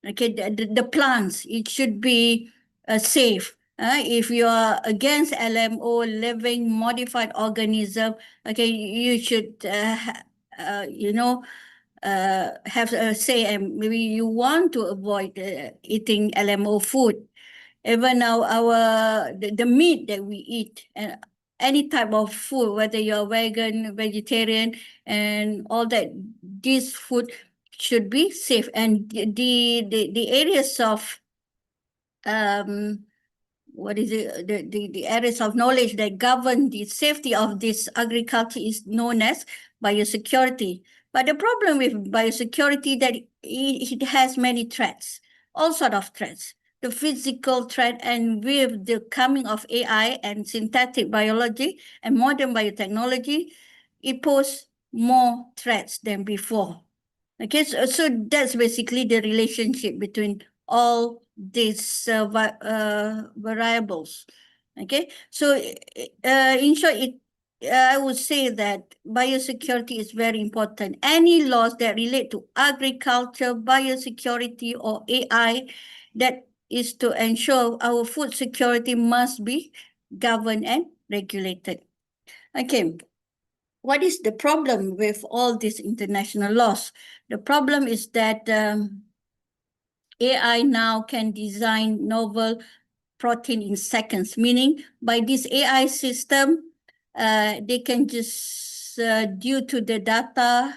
Okay, the plants, it should be safe. If you are against LMO, living modified organism, okay, you should, have a say, and maybe you want to avoid eating LMO food. Even now, the meat that we eat and any type of food, whether you're vegan, vegetarian, and all that, this food should be safe. And the areas of what is it? The areas of knowledge that govern the safety of this agriculture is known as biosecurity. But the problem with biosecurity that it has many threats, all sort of threats. The physical threat, and with the coming of AI and synthetic biology and modern biotechnology, it poses more threats than before. Okay, so that's basically the relationship between all these variables. Okay, so in short, I would say that biosecurity is very important. Any laws that relate to agriculture, biosecurity, or AI, that is to ensure our food security must be governed and regulated. Okay. What is the problem with all these international laws? The problem is that AI now can design novel protein in seconds, meaning by this AI system, they can just, due to the data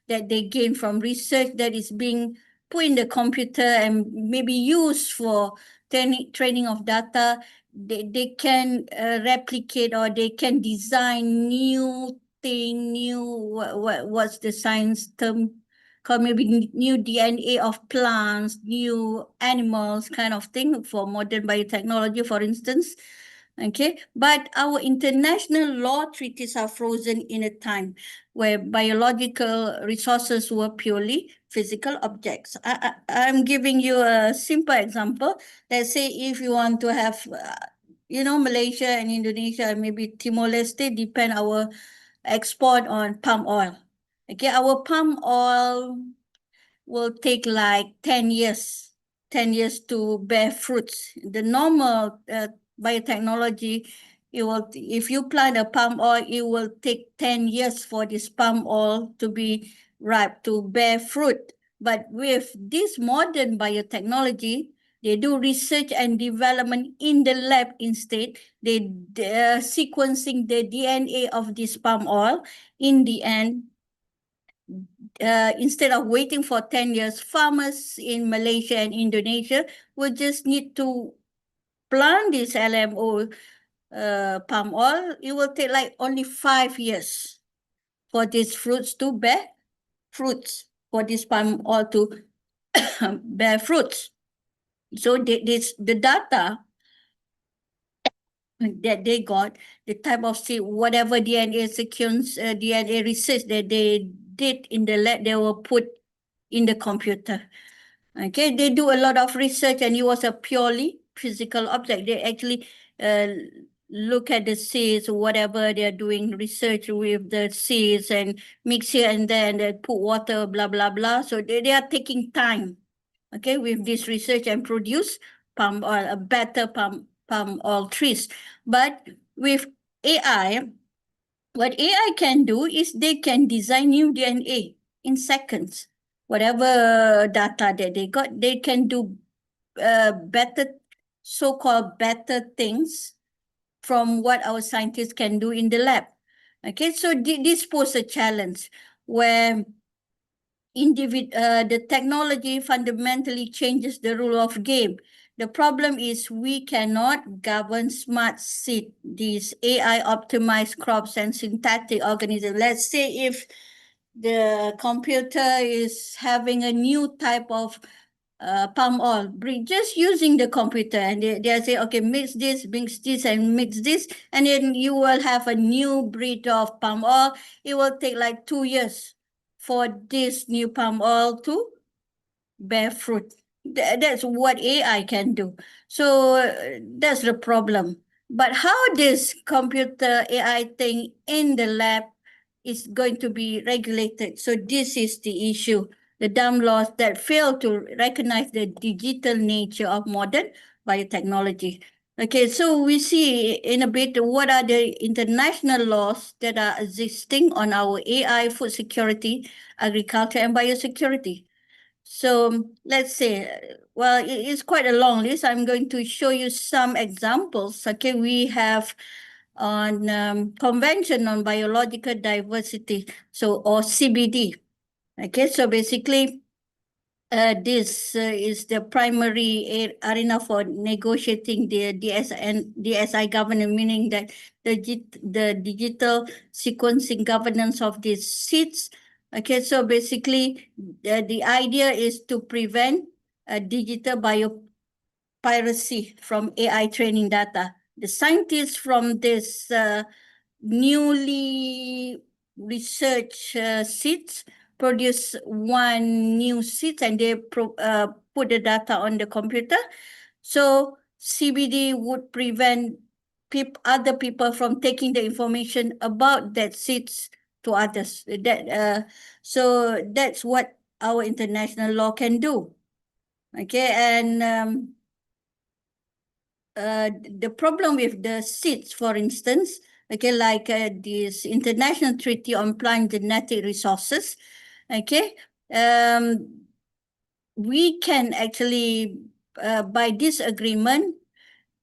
that they gain from research that is being put in the computer and maybe used for training of data, they can replicate, or they can design new thing, what's the science term called, maybe new DNA of plants, new animals, kind of thing for modern biotechnology, for instance. Okay, but our international law treaties are frozen in a time where biological resources were purely physical objects. I'm giving you a simple example. Let's say if you want to have, Malaysia and Indonesia and maybe Timor Leste depend our export on palm oil. Okay, our palm oil will take like 10 years to bear fruits. The normal biotechnology, if you plant a palm oil, it will take 10 years for this palm oil to be ripe, to bear fruit. But with this modern biotechnology, they do research and development in the lab instead. They're sequencing the DNA of this palm oil. In the end, instead of waiting for 10 years, farmers in Malaysia and Indonesia will just need to plant this LMO palm oil. It will take like only 5 years for these fruits to bear fruits, for this palm oil to bear fruits. So the data that they got, the type of seed, whatever DNA sequence, DNA research that they did in the lab, they will put in the computer. Okay, they do a lot of research, and it was a purely physical object. They actually look at the seeds, whatever they're doing research with the seeds, and mix here and there, and they put water, blah, blah, blah. So they are taking time, okay, with this research and produce palm oil, a better palm oil trees. But with AI, what AI can do is they can design new DNA in seconds. Whatever data that they got, they can do better, so-called better things from what our scientists can do in the lab. Okay, so this poses a challenge where the technology fundamentally changes the rule of game. The problem is we cannot govern smart seed, these AI optimized crops and synthetic organisms. Let's say if the computer is having a new type of palm oil, just using the computer, and they say, okay, mix this, and mix this, and then you will have a new breed of palm oil. It will take like 2 years for this new palm oil to bear fruit. That's what AI can do. So that's the problem. But how this computer AI thing in the lab is going to be regulated? So this is the issue. The dumb laws that fail to recognize the digital nature of modern biotechnology. Okay, so we see in a bit what are the international laws that are existing on our AI, food security, agriculture, and biosecurity. So let's say, well, it's quite a long list. I'm going to show you some examples. Okay, we have on Convention on Biological Diversity, so or CBD. Okay, so basically, this is the primary arena for negotiating the DSI governance, meaning that the digital sequencing governance of these seeds. Okay, so basically, the idea is to prevent digital biopiracy from AI training data. The scientists from this newly researched seeds produce one new seed, and they put the data on the computer. So CBD would prevent other people from taking the information about that seeds to others. So that's what our international law can do. Okay, and the problem with the seeds, for instance, okay, like this International Treaty on Plant Genetic Resources, okay, we can actually, by this agreement,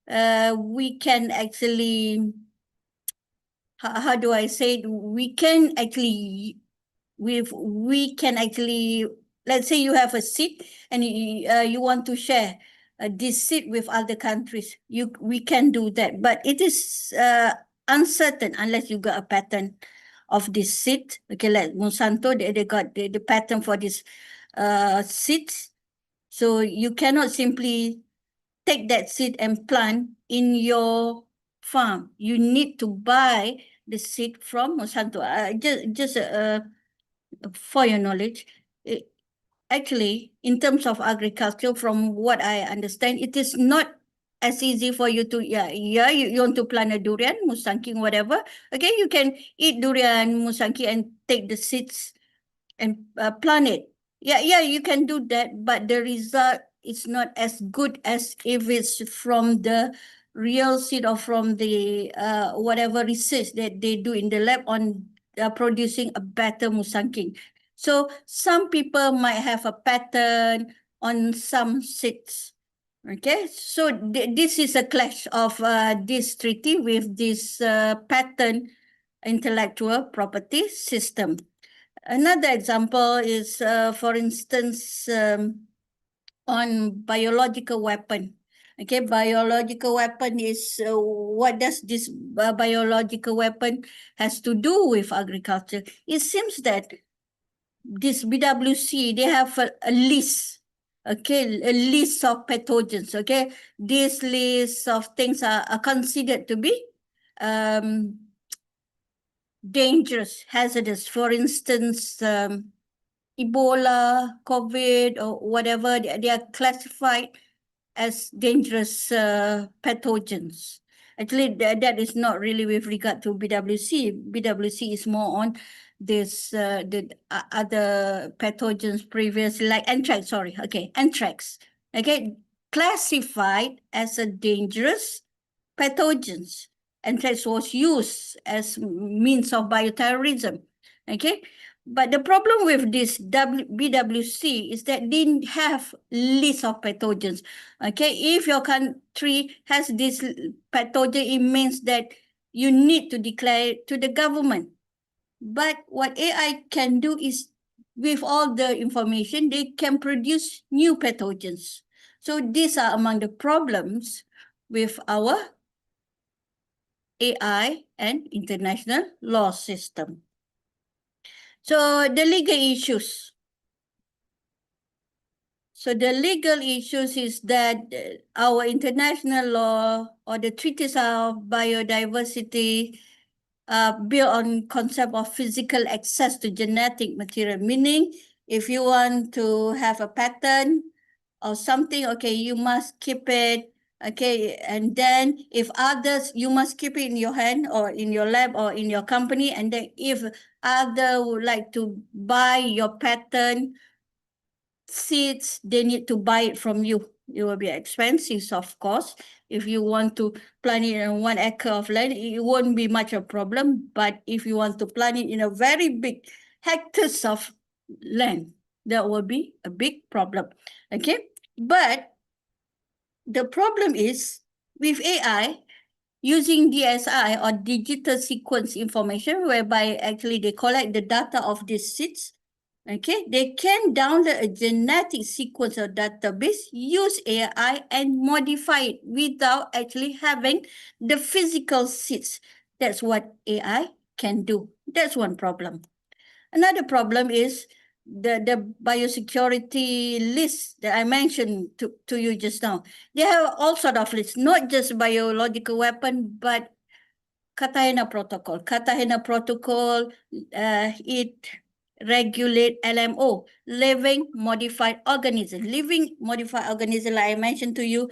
we can actually, how do I say it? We can actually, let's say you have a seed and you want to share this seed with other countries. We can do that, but it is uncertain unless you got a patent of this seed. Okay, like Monsanto, they got the patent for this seeds. So you cannot simply take that seed and plant in your farm. You need to buy the seed from Monsanto. Just for your knowledge, actually, in terms of agriculture, from what I understand, it is not as easy for you to, you want to plant a durian, musangking, whatever. Okay, you can eat durian, musangking, and take the seeds and plant it. Yeah, you can do that, but the result is not as good as if it's from the real seed or from the whatever research that they do in the lab on producing a better musangking. So some people might have a pattern on some seeds. Okay, so this is a clash of this treaty with this patent intellectual property system. Another example is, for instance, on biological weapon. Okay, biological weapon is what does this biological weapon has to do with agriculture? It seems that this BWC, they have a list okay, a list of pathogens, okay? These lists of things are considered to be dangerous, hazardous. For instance, Ebola, COVID, or whatever, they are classified as dangerous pathogens. Actually, that is not really with regard to BWC. BWC is more on this the other pathogens previously, like anthrax. Sorry, okay, anthrax. Okay, classified as a dangerous pathogens. Anthrax was used as means of bioterrorism. Okay, but the problem with this BWC is that they didn't have list of pathogens. Okay, if your country has this pathogen, it means that you need to declare to the government. But what AI can do is, with all the information, they can produce new pathogens. So these are among the problems with our AI and international law system. So the legal issues. So the legal issues is that our international law or the treaties of biodiversity built on concept of physical access to genetic material, meaning if you want to have a patent or something, okay, you must keep it, okay, and then if others, you must keep it in your hand or in your lab or in your company, and then if other would like to buy your patent seeds, they need to buy it from you. It will be expensive, of course. If you want to plant it in 1 acre of land, it won't be much a problem. But if you want to plant it in a very big hectares of land, that will be a big problem. Okay, but the problem is with AI using DSI or digital sequence information, whereby actually they collect the data of these seeds. Okay, they can download a genetic sequence or database, use AI and modify it without actually having the physical seeds. That's what AI can do. That's one problem. Another problem is the biosecurity list that I mentioned to you just now. They have all sort of lists, not just biological weapon, but Cartagena Protocol. Cartagena Protocol, it regulate LMO, living modified organism. Living modified organism, like I mentioned to you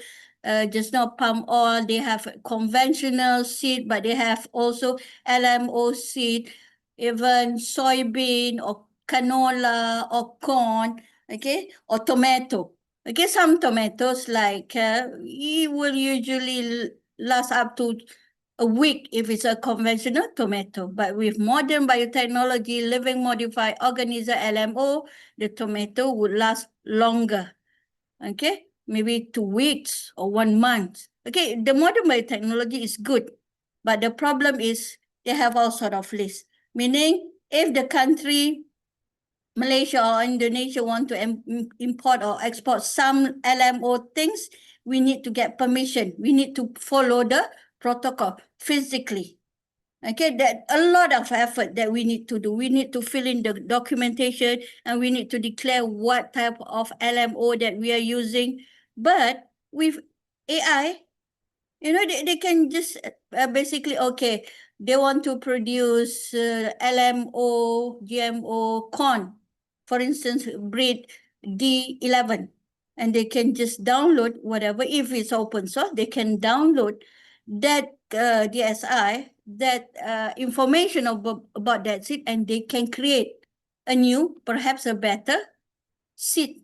just now, palm oil, they have conventional seed, but they have also LMO seed, even soybean or canola or corn, okay, or tomato. Okay, some tomatoes like it will usually last up to a week if it's a conventional tomato. But with modern biotechnology, living modified organism, LMO, the tomato would last longer. Okay, maybe 2 weeks or 1 month. Okay, the modern biotechnology is good, but the problem is they have all sort of lists. Meaning, if the country, Malaysia or Indonesia, want to import or export some LMO things, we need to get permission. We need to follow the protocol physically. Okay, that a lot of effort that we need to do. We need to fill in the documentation and we need to declare what type of LMO that we are using. But with AI, you know, they can just basically, okay, they want to produce LMO, GMO corn, for instance, breed D11. And they can just download whatever, if it's open source, they can download that DSI, that information about that seed, and they can create a new, perhaps a better seed.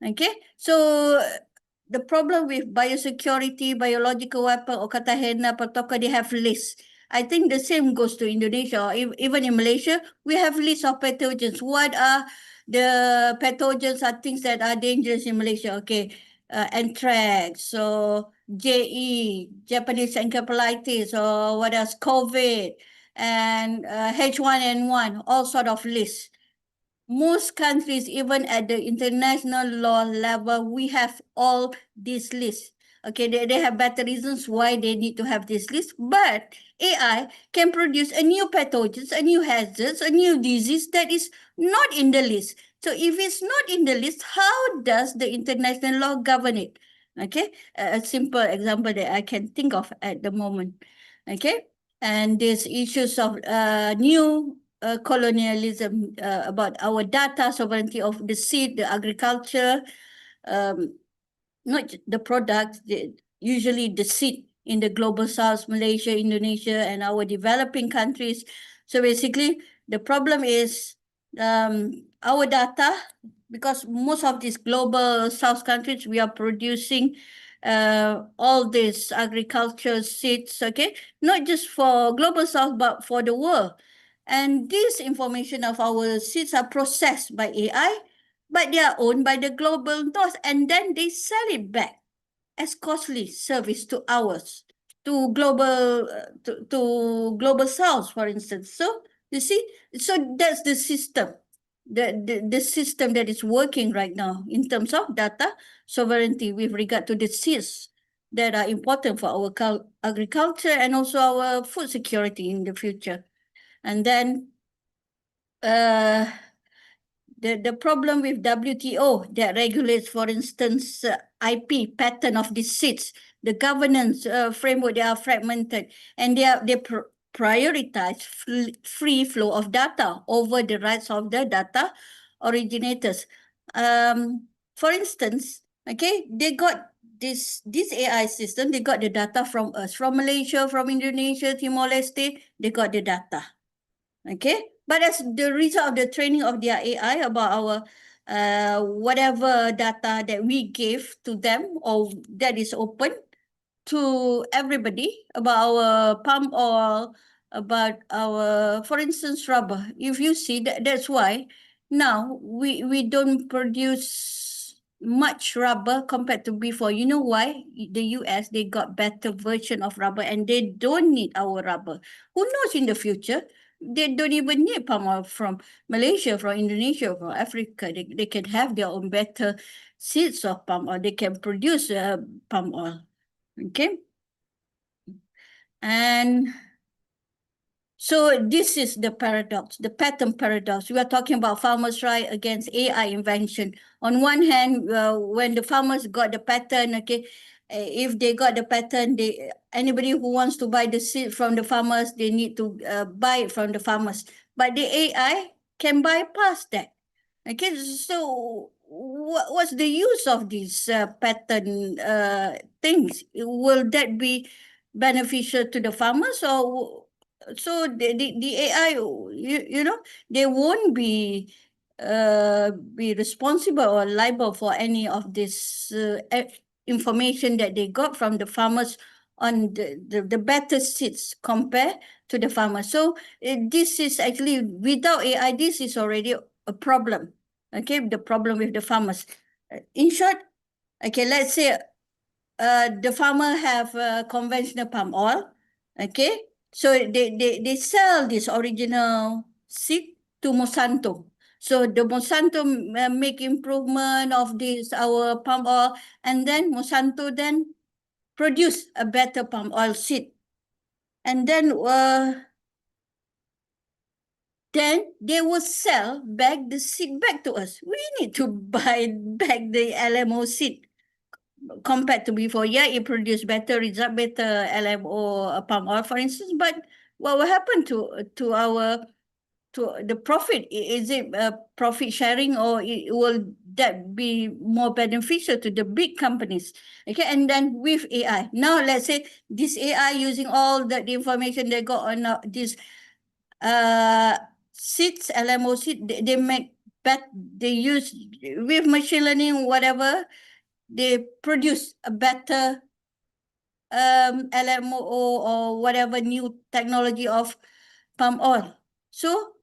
Okay, so the problem with biosecurity, biological weapon, or Cartagena Protocol, they have lists. I think the same goes to Indonesia, or even in Malaysia, we have lists of pathogens. What are the pathogens are things that are dangerous in Malaysia? Okay, anthrax, so JE, Japanese encephalitis, or what else, COVID, and H1N1, all sort of lists. Most countries, even at the international law level, we have all these lists. Okay, they have better reasons why they need to have this list, but AI can produce a new pathogens, a new hazards, a new disease that is not in the list. So if it's not in the list, how does the international law govern it? Okay, a simple example that I can think of at the moment. Okay, and these issues of new colonialism about our data sovereignty of the seed, the agriculture, not the products, usually the seed in the global south, Malaysia, Indonesia, and our developing countries. So basically, the problem is our data, because most of these global south countries, we are producing all these agriculture seeds, okay, not just for global south, but for the world. And this information of our seeds are processed by AI, but they are owned by the global north, and then they sell it back as costly service to ours, to global to global south, for instance. So you see, so that's the system, the system that is working right now in terms of data sovereignty with regard to the seeds that are important for our agriculture and also our food security in the future. And then the problem with WTO that regulates, for instance, IP pattern of the seeds, the governance framework, they are fragmented, and they prioritize free flow of data over the rights of the data originators. For instance, okay, they got this AI system, they got the data from us, from Malaysia, from Indonesia, Timor Leste, they got the data. Okay, but as the result of the training of their AI about our whatever data that we gave to them or that is open to everybody about our palm oil, about our, for instance, rubber. If you see that's why now we don't produce much rubber compared to before. You know why? The US, they got better version of rubber and they don't need our rubber. Who knows in the future? They don't even need palm oil from Malaysia, from Indonesia, from Africa. They can have their own better seeds of palm oil. They can produce palm oil. Okay. And so this is the paradox, the pattern paradox. We are talking about farmers' right against AI invention. On one hand, when the farmers got the pattern, okay, if they got the pattern, anybody who wants to buy the seed from the farmers, they need to buy it from the farmers. But the AI can bypass that. Okay, so what's the use of these pattern things? Will that be beneficial to the farmers, or so the AI, you know, they won't be responsible or liable for any of this information that they got from the farmers on the better seeds compared to the farmers. So this is actually, without AI, this is already a problem. Okay, the problem with the farmers. In short, okay, let's say the farmer have conventional palm oil. Okay, so they sell this original seed to Monsanto. So the Monsanto make improvement of this our palm oil, and then Monsanto then produce a better palm oil seed, and then they will sell back the seed back to us. We need to buy back the LMO seed compared to before. Yeah, it produced better result, better LMO palm oil, for instance. But what will happen to our the profit? Is it profit sharing, or will that be more beneficial to the big companies? Okay, and then with AI, now let's say this AI using all the information they got on this seeds, LMO seed, they make they use with machine learning, whatever, they produce a better LMO or whatever new technology of palm oil. So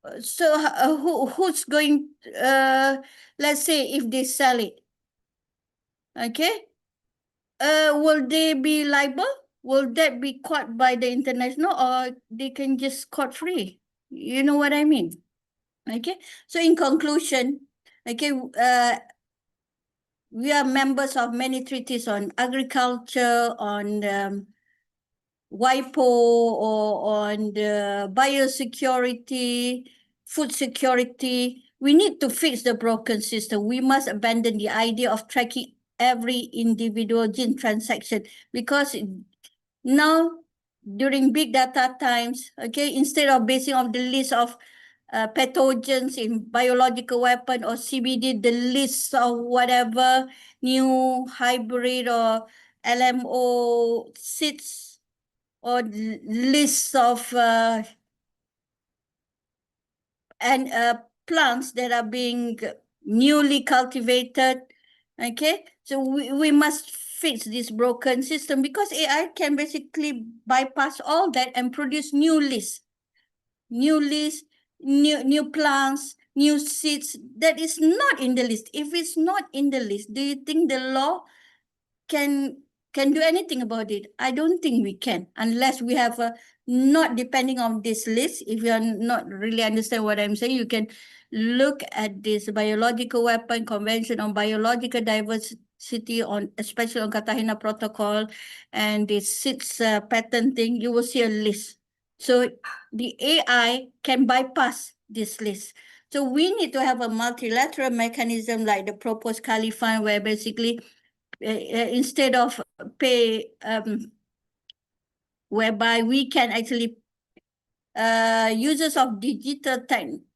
who's going, let's say if they sell it, okay, will they be liable? Will that be caught by the international, or they can just scot free? You know what I mean? Okay, so in conclusion, okay, we are members of many treaties on agriculture, on WIPO, or on the biosecurity, food security. we need to fix the broken system. We must abandon the idea of tracking every individual gene transaction, because now during big data times, okay, instead of basing on the list of pathogens in biological weapon or CBD, the list of whatever new hybrid or LMO seeds or lists of plants that are being newly cultivated. Okay, so we must fix this broken system, because AI can basically bypass all that and produce new lists, new plants, new seeds that is not in the list. If it's not in the list, do you think the law can do anything about it? I don't think we can, unless we have a not depending on this list. If you are not really understand what I'm saying, you can look at this biological weapon convention on biological diversity, on especially on Cartagena Protocol and this seeds patent thing. You will see a list. So the AI can bypass this list. So we need to have a multilateral mechanism like the proposed Caliphine, where basically instead of pay, whereby we can actually users of digital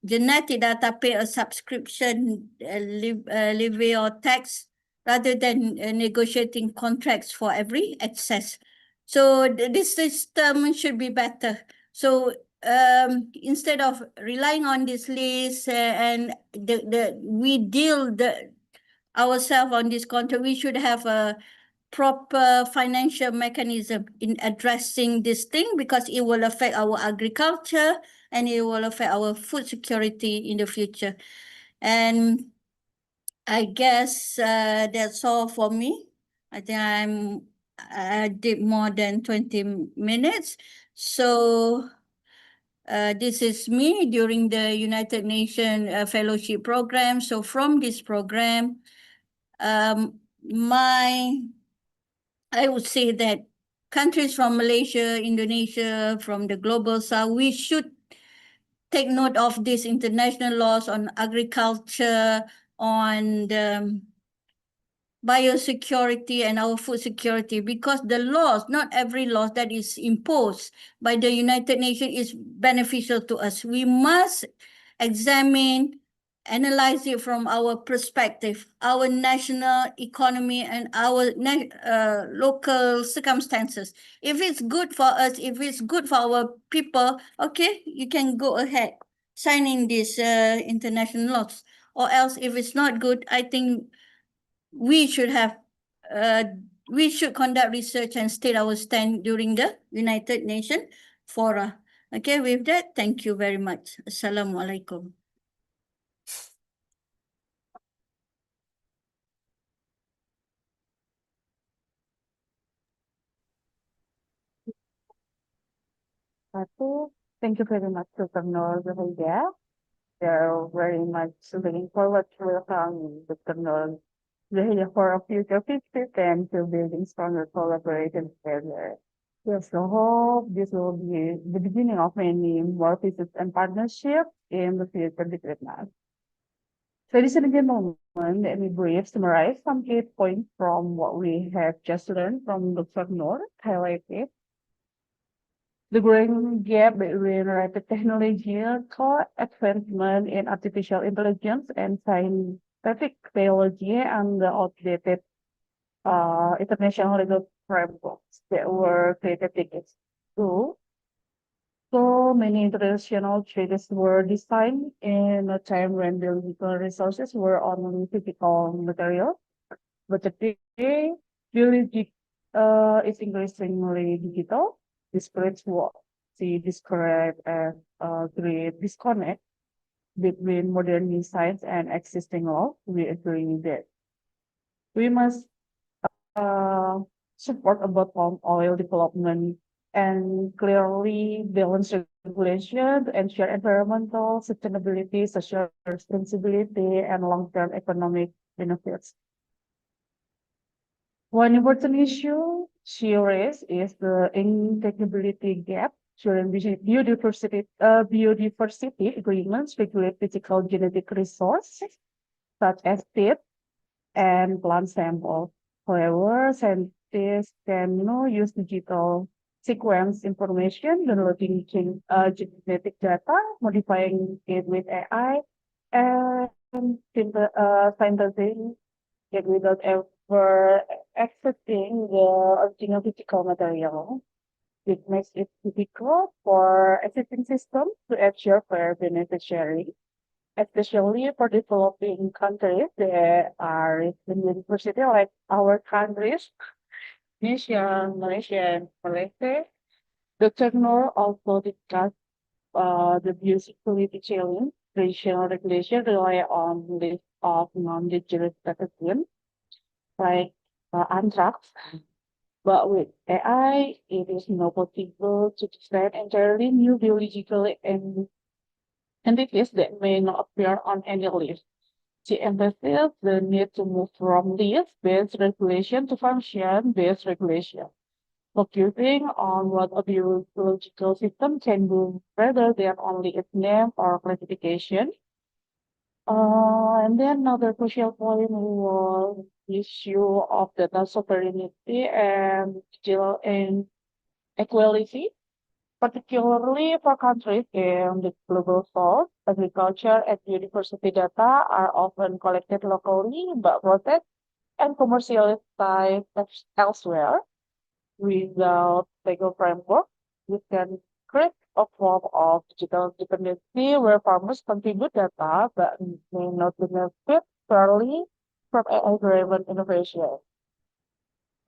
genetic data pay a subscription levy or tax, rather than negotiating contracts for every access. So this system should be better. So instead of relying on this list and we deal ourselves on this contract, we should have a proper financial mechanism in addressing this thing, because it will affect our agriculture and it will affect our food security in the future. And I guess that's all for me. I think I did more than 20 minutes. So this is me during the United Nations Fellowship Program. So from this program, I would say that countries from Malaysia, Indonesia, from the global south, we should take note of these international laws on agriculture, on the biosecurity and our food security, because the laws, not every law that is imposed by the United Nations is beneficial to us. We must examine, analyze it from our perspective, our national economy and our local circumstances. If it's good for us, if it's good for our people, okay, you can go ahead signing these international laws. Or else, if it's not good, I think we should conduct research and state our stand during the United Nations fora. Okay, with that, thank you very much. Assalamualaikum. Thank you very much, Dr. Noor. We are very much looking forward to welcome Dr. Noor for a future visit and to building stronger collaboration together. Yes, so hope this will be the beginning of many more visits and partnerships in the future between us. Ladies and gentlemen, let me brief summarize some key points from what we have just learned from Dr. Noor, highlighted. The growing gap between rapid technological advancement in artificial intelligence and scientific biology and the outdated international legal frameworks that were created decades ago. So many international treaties were designed in a time when the legal resources were only physical material. But today, is increasingly digital. This creates what she described as a great disconnect between modern science and existing law. We agree that we must support about palm oil development and clearly balance regulation to ensure environmental sustainability, social responsibility, and long-term economic benefits. One important issue she raised is the integrity gap During biodiversity agreements regulate physical genetic resources such as seed and plant samples. However, scientists can use digital sequence information, downloading genetic data, modifying it with AI, and synthesizing it without ever accessing the original physical material. It makes it difficult for existing systems to ensure fair benefit sharing, especially for developing countries that are in university like our countries, Indonesia, Malaysia, and Malaysia. Dr. Noor also discussed the biosecurity challenge. Traditional regulation rely on list of non-dangerous pathogens like anthrax. But with AI, it is now possible to design entirely new biological entities that may not appear on any list. She emphasizes the need to move from list-based regulation to function-based regulation, focusing on what a biological system can do rather than only its name or classification. And then another crucial point was the issue of data sovereignty and digital inequality, particularly for countries in the global south. Agriculture and biodiversity data are often collected locally but processed and commercialized elsewhere. Without legal framework, we can create a form of digital dependency where farmers contribute data but may not benefit fairly from AI-driven innovation.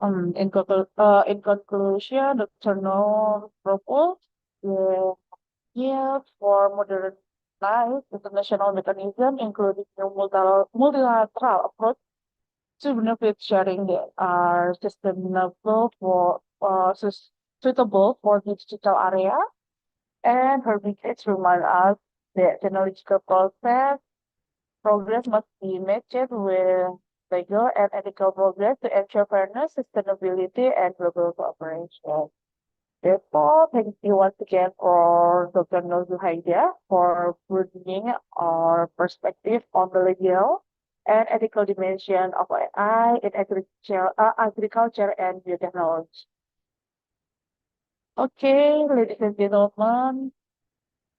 In conclusion, the Noor proposed the need for modernized international mechanism, including a multilateral approach to benefit sharing that are sustainable suitable for the digital area. And her message remind us that technological progress must be matched with legal and ethical progress to ensure fairness, sustainability, and global cooperation. Therefore, thank you once again for Dr. Dzuhaidah for bringing our perspective on the legal and ethical dimension of AI in agriculture and biotechnology. Okay, ladies and gentlemen,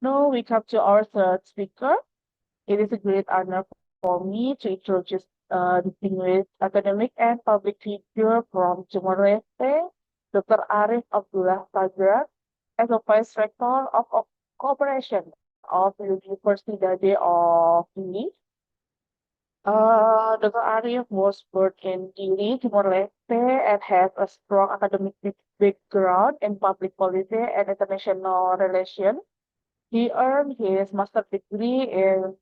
now we come to our third speaker. It is a great honor for me to introduce distinguished academic and public figure from Timor Leste, Dr. Arif Abdullah Sagran, as a Vice Rector of Cooperation of the University of Dili. Dr. Arif was born in Dili, Timor Leste, and has a strong academic background in public policy and international relations. He earned his master's degree in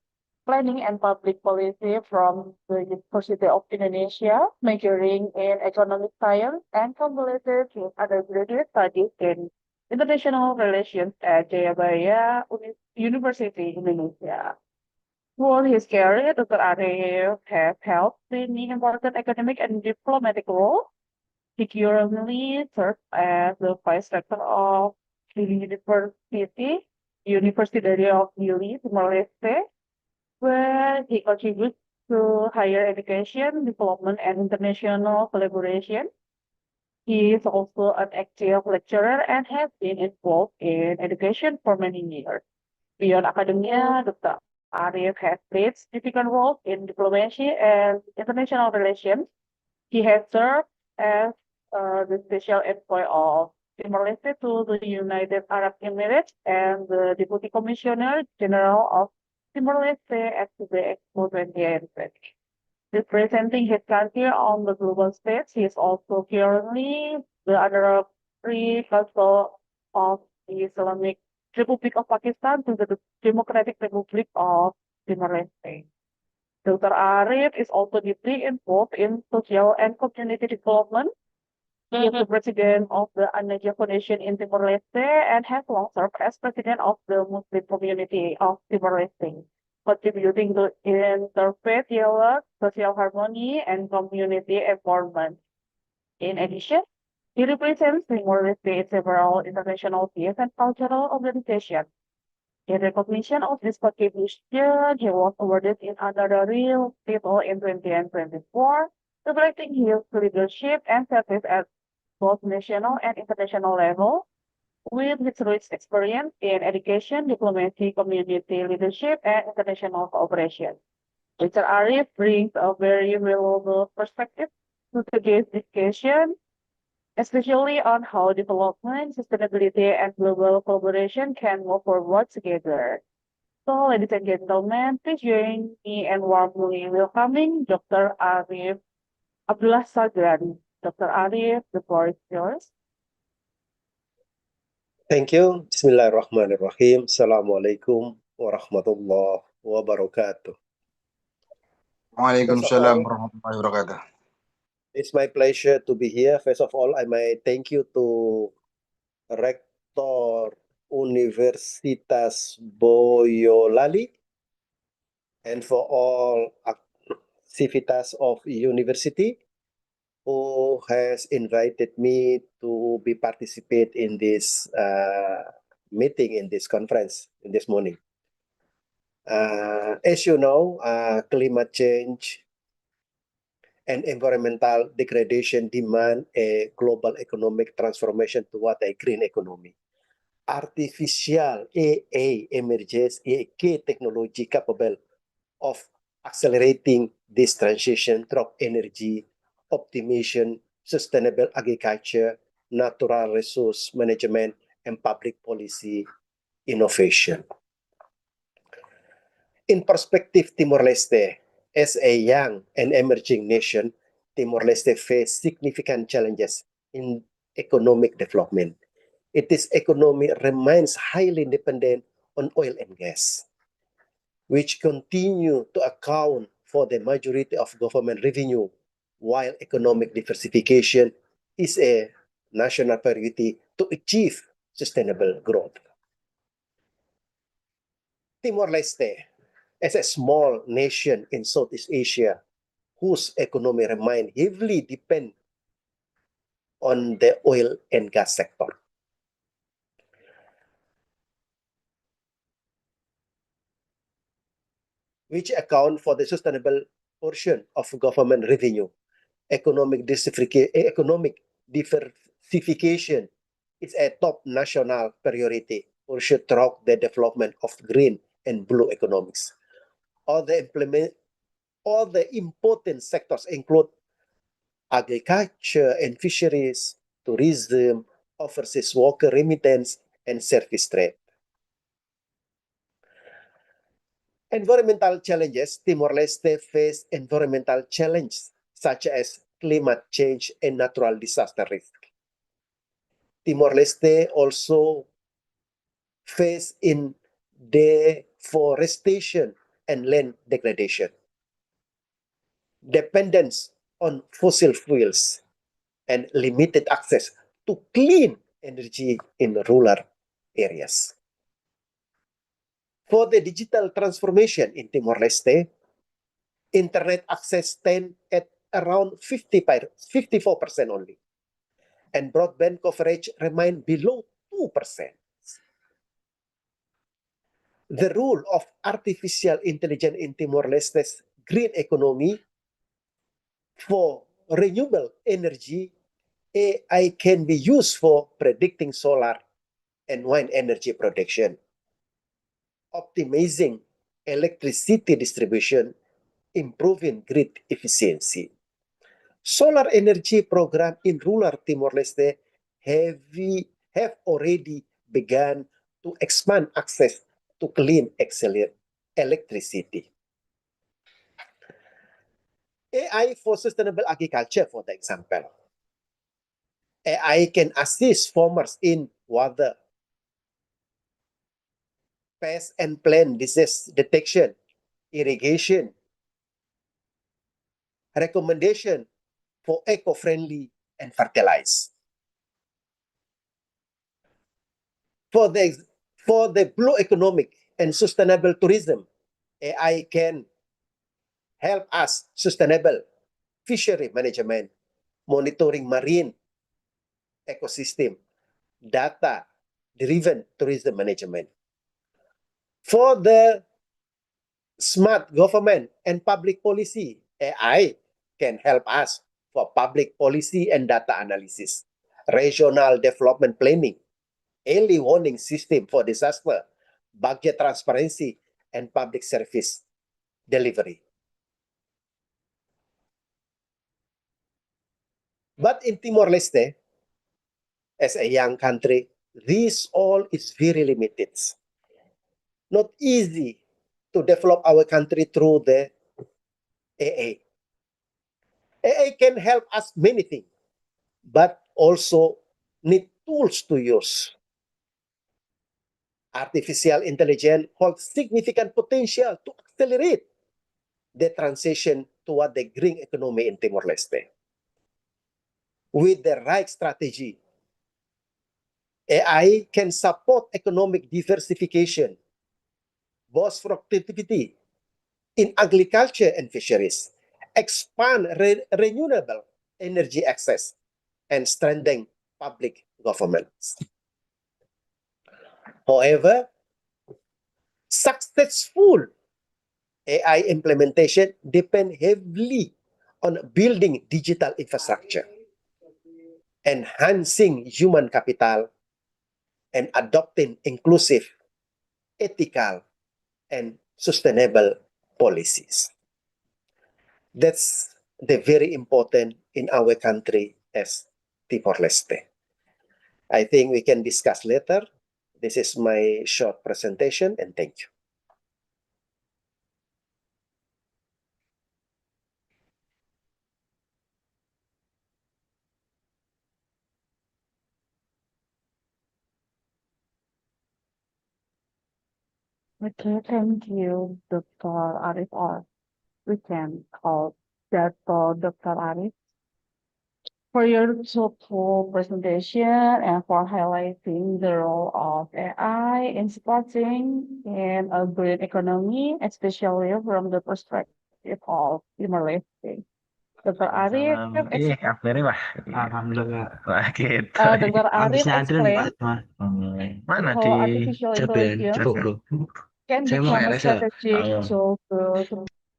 planning and public policy from the University of Indonesia, majoring in economic science, and completed his undergraduate studies in international relations at Juhariah University, Indonesia. Throughout his career, Dr. Arif has held many important academic and diplomatic roles. He currently serves as the Vice Rector of the University of Dili, Timor-Leste, where he contributes to higher education, development, and international collaboration. He is also an active lecturer and has been involved in education for many years. Beyond academia, Dr. Arif has played significant roles in diplomacy and international relations. He has served as the special envoy of Timor-Leste to the United Arab Emirates and the Deputy Commissioner General of Timor-Leste at the Expo 2020. Representing his country on the global stage, he is also currently the Honorary Consul of the Islamic Republic of Pakistan to the Democratic Republic of Timor-Leste. Dr. Arif is also deeply involved in social and community development. He is the president of the An-Najah Foundation in Timor-Leste and has long served as president of the Muslim community of Timor-Leste, contributing to interfaith dialogue, social harmony, and community empowerment. In addition, He represents Timor-Leste in several international peace and cultural organizations. In recognition of this contribution, he was awarded in honorary title in 2024, reflecting his leadership and service at both national and international level, with his rich experience in education, diplomacy, community leadership, and international cooperation. Mr. Arif brings a very valuable perspective to today's discussion, especially on how development, sustainability, and global collaboration can move forward together. So, ladies and gentlemen, please join me in warmly welcoming Dr. Arif Abdullah Sagran. Dr. Arif, the floor is yours. Thank you. Bismillahirrahmanirrahim. Assalamualaikum warahmatullahi wabarakatuh. Waalaikumsalam warahmatullahi wabarakatuh. It's my pleasure to be here. First of all, I may thank you to Rector Universitas Boyolali and for all activities of university who has invited me to be participate in this meeting, in this conference, in this morning. As you know, climate change and environmental degradation demand a global economic transformation toward a green economy. Artificial AI emerges a key technology capable of accelerating this transition through energy optimization, sustainable agriculture, natural resource management, and public policy innovation. In perspective, Timor-Leste, as a young and emerging nation, Timor-Leste faces significant challenges in economic development. Its economy remains highly dependent on oil and gas, which continue to account for the majority of government revenue, while economic diversification is a national priority to achieve sustainable growth. Timor-Leste, as a small nation in Southeast Asia, whose economy remains heavily dependent on the oil and gas sector, which account for the sustainable portion of government revenue. Economic diversification is a top national priority pursued throughout the development of green and blue economics. All the important sectors include agriculture and fisheries, tourism, overseas worker remittance, and service trade. Environmental challenges. Timor-Leste face environmental challenges such as climate change and natural disaster risk. Timor-Leste also face in deforestation and land degradation, dependence on fossil fuels, and limited access to clean energy in rural areas. For the digital transformation in Timor-Leste, internet access stands at around 54% only, and broadband coverage remains below 2%. The role of artificial intelligence in Timor-Leste's green economy. For renewable energy, AI can be used for predicting solar and wind energy production, optimizing electricity distribution, improving grid efficiency. Solar energy program in rural Timor-Leste have already begun to expand access to clean electricity. AI for sustainable agriculture, for the example. AI can assist farmers in water, pest and plant disease detection, irrigation, recommendation for eco-friendly and fertilize. For the blue economic and sustainable tourism, AI can help us sustainable fishery management, monitoring marine ecosystem, data-driven tourism management. For the smart government and public policy, AI can help us for public policy and data analysis, regional development planning, early warning system for disaster, budget transparency, and public service delivery. But in Timor-Leste, as a young country, this all is very limited. Not easy to develop our country through the AA. AA can help us many things, but also need tools to use. Artificial intelligence holds significant potential to accelerate the transition toward the green economy in Timor-Leste. With the right strategy, AI can support economic diversification, boost productivity in agriculture and fisheries, expand renewable energy access, and strengthen public governance. However, successful AI implementation depends heavily on building digital infrastructure, enhancing human capital, and adopting inclusive, ethical, and sustainable policies. That's the very important in our country as Timor-Leste. I think we can discuss later. This is my short presentation, and thank you. Okay, thank you, Dr. Arif, or we can call that Dr. Arif, for your thoughtful presentation and for highlighting the role of AI in supporting in a green economy, especially from the perspective of Timor-Leste. Dr. Arif, Iya, kabarnya wah. Alhamdulillah. Wah, gitu. Dr. Habis Arif ngantri nih, Pak. explained Mana di how artificial Jaben? intelligence Bro. can Saya mau become a RS ya. strategic tool to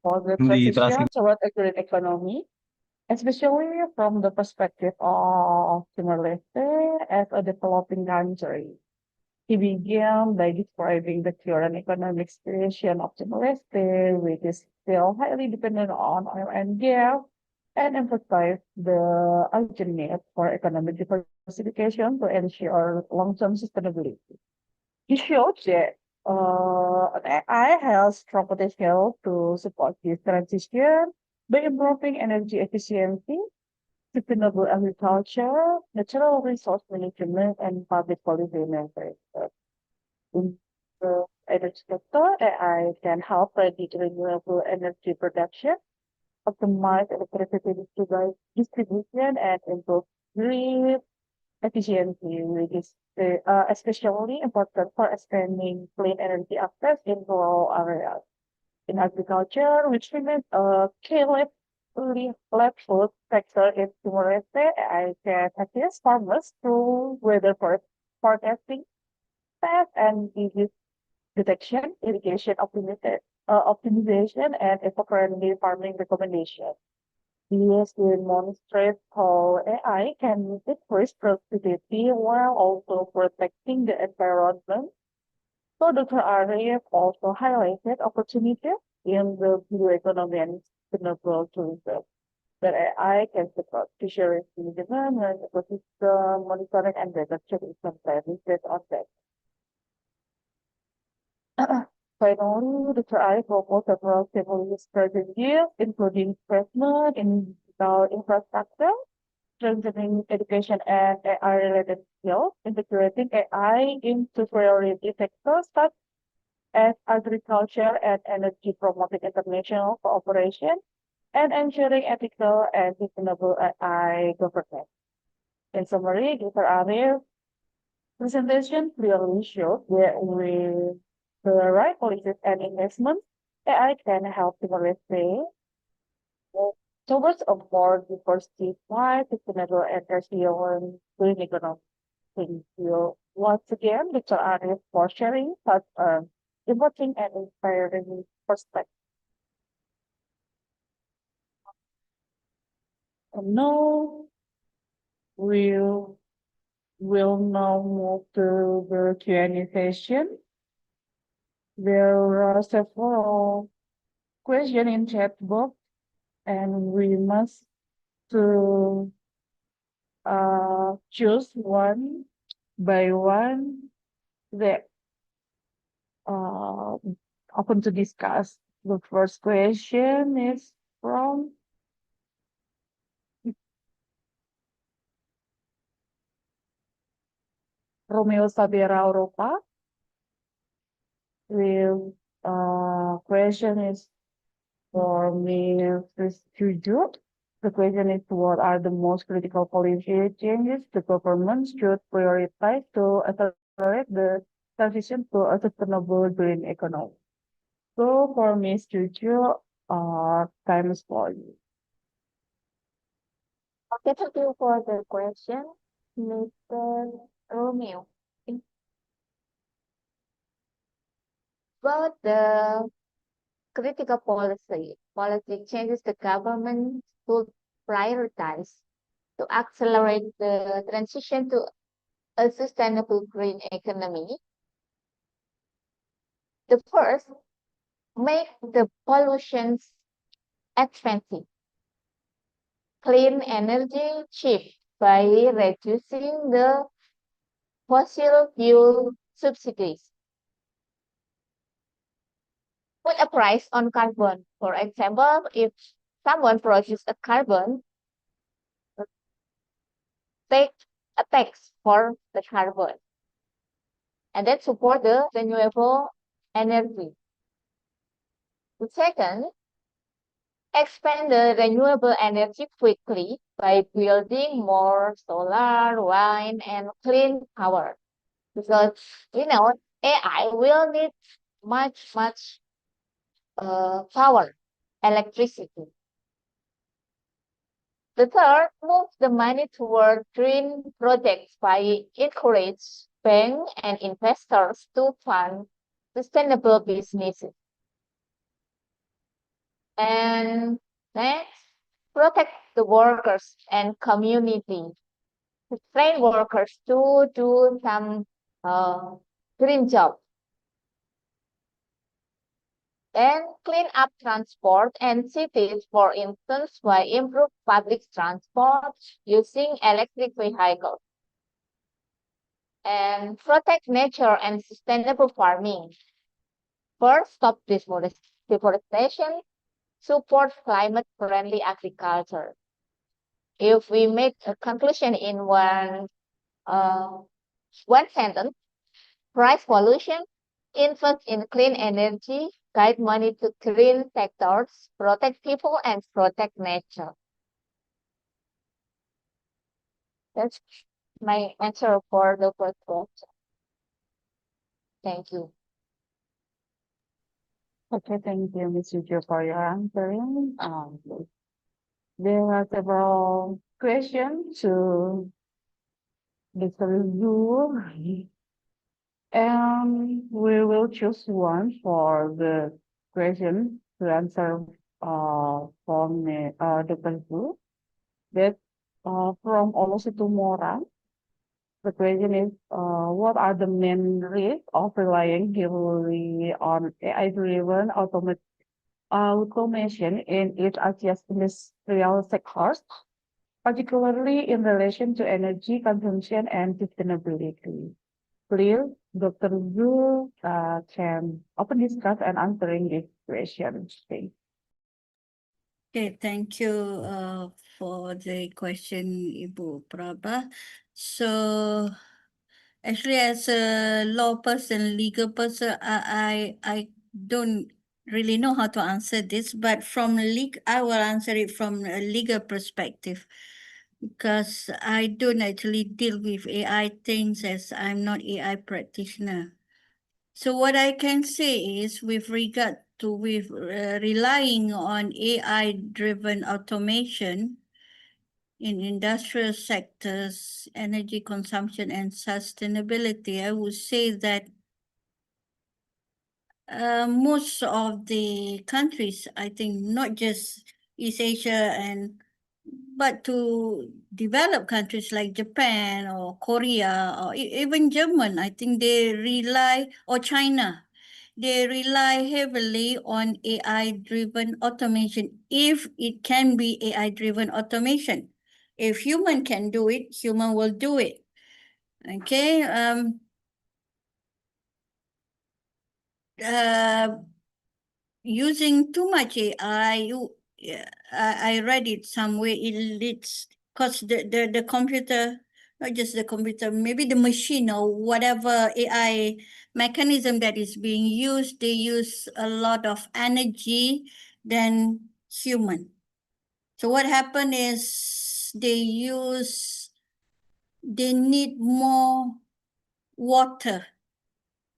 support the Di transition toward a green economy, especially from the perspective of Timor-Leste as a developing country. He began by describing the current economic situation of Timor-Leste, which is still highly dependent on oil and gas, and emphasized the urgent need for economic diversification to ensure long-term sustainability. He showed that AI has strong potential to support this transition by improving energy efficiency, sustainable agriculture, natural resource management, and public policy measures. In the energy sector, AI can help predict renewable energy production, optimize electricity distribution, and improve grid efficiency, which is especially important for expanding clean energy access in rural areas. In agriculture, which remains a key livelihood sector in Timor-Leste, AI can assist farmers through weather forecasting, pest and disease detection, irrigation optimization, and eco-friendly farming recommendations. These demonstrate how AI can increase productivity while also protecting the environment. So Dr. Arif also highlighted opportunities in the blue economy and sustainable tourism, that AI can support fisheries management and ecosystem monitoring and data sharing planning based on that. Finally, Dr. Arif proposed several stimulus strategies, including investment in digital infrastructure, strengthening education and AI-related skills, integrating AI into priority sectors such as agriculture and energy, promoting international cooperation, and ensuring ethical and sustainable AI governance. In summary, Dr. Arif's presentation clearly shows that with the right policies and investments, AI can help Timor-Leste towards a more diversified, sustainable, and resilient green economy. Thank you once again, Dr. Arif, for sharing such an important and inspiring perspective. And now we'll now move to the Q&A session. There are several questions in chat box, and we must to choose one by one that open to discuss. The first question is from Romeo Sabera Europa. The question is for me, Jujuk. The question is, what are the most critical policy changes the government should prioritize to accelerate the transition to a sustainable green economy? So for Ms. Jujuk, time is for you. Okay, thank you for the question, Mr. Romeo. About the critical policy changes the government should prioritize to accelerate the transition to a sustainable green economy. The first, make the pollution expensive. Clean energy cheap by reducing the fossil fuel subsidies. Put a price on carbon. For example, if someone produces a carbon, take a tax for the carbon. And then support the renewable energy. The second, expand the renewable energy quickly by building more solar, wind, and clean power. Because, AI will need much power, electricity. The third, move the money toward green projects by encourage banks and investors to fund sustainable businesses. And next, protect the workers and community. To train workers to do some green job. And clean up transport and cities, for instance, by improve public transport using electric vehicles. And protect nature and sustainable farming. First, stop deforestation, support climate-friendly agriculture. If we make a conclusion in one sentence, price pollution, invest in clean energy, guide money to green sectors, protect people, and protect nature. That's my answer for the first question. Thank you. Okay, thank you, Ms. Jujuk, for your answering. There are several questions to Mr. Zhu, and we will choose one for the question to answer from Dr. Zhu. That from Timor. The question is, what are the main risks of relying heavily on AI-driven automation in East Asia's industrial sectors, particularly in relation to energy consumption and sustainability? Please, Dr. Zhu can open discuss and answering this question. Okay, thank you for the question, Ibu Praba. So actually, as a law person, legal person, I don't really know how to answer this, but I will answer it from a legal perspective, because I don't actually deal with AI things, as I'm not AI practitioner. So what I can say is with regard to relying on AI-driven automation in industrial sectors, energy consumption and sustainability, I would say that most of the countries, I think not just East Asia but to developed countries like Japan or Korea or even German, I think they rely, or China, they rely heavily on AI-driven automation if it can be AI-driven automation. If human can do it, human will do it. Okay. Using too much AI, I read it somewhere, it leads, because the computer, not just the computer, maybe the machine or whatever AI mechanism that is being used, they use a lot of energy than human. So what happened is they need more water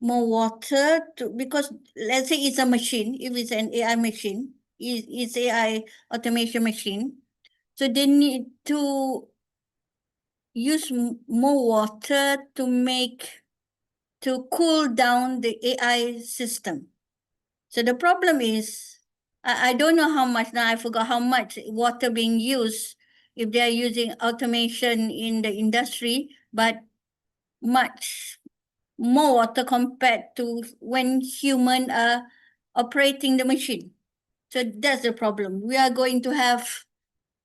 because let's say it's a machine, if it's an AI machine, it's AI automation machine. So they need to use more water to cool down the AI system. So the problem is, I don't know how much now, I forgot how much water being used if they are using automation in the industry, but much more water compared to when human are operating the machine. So that's the problem. We are going to have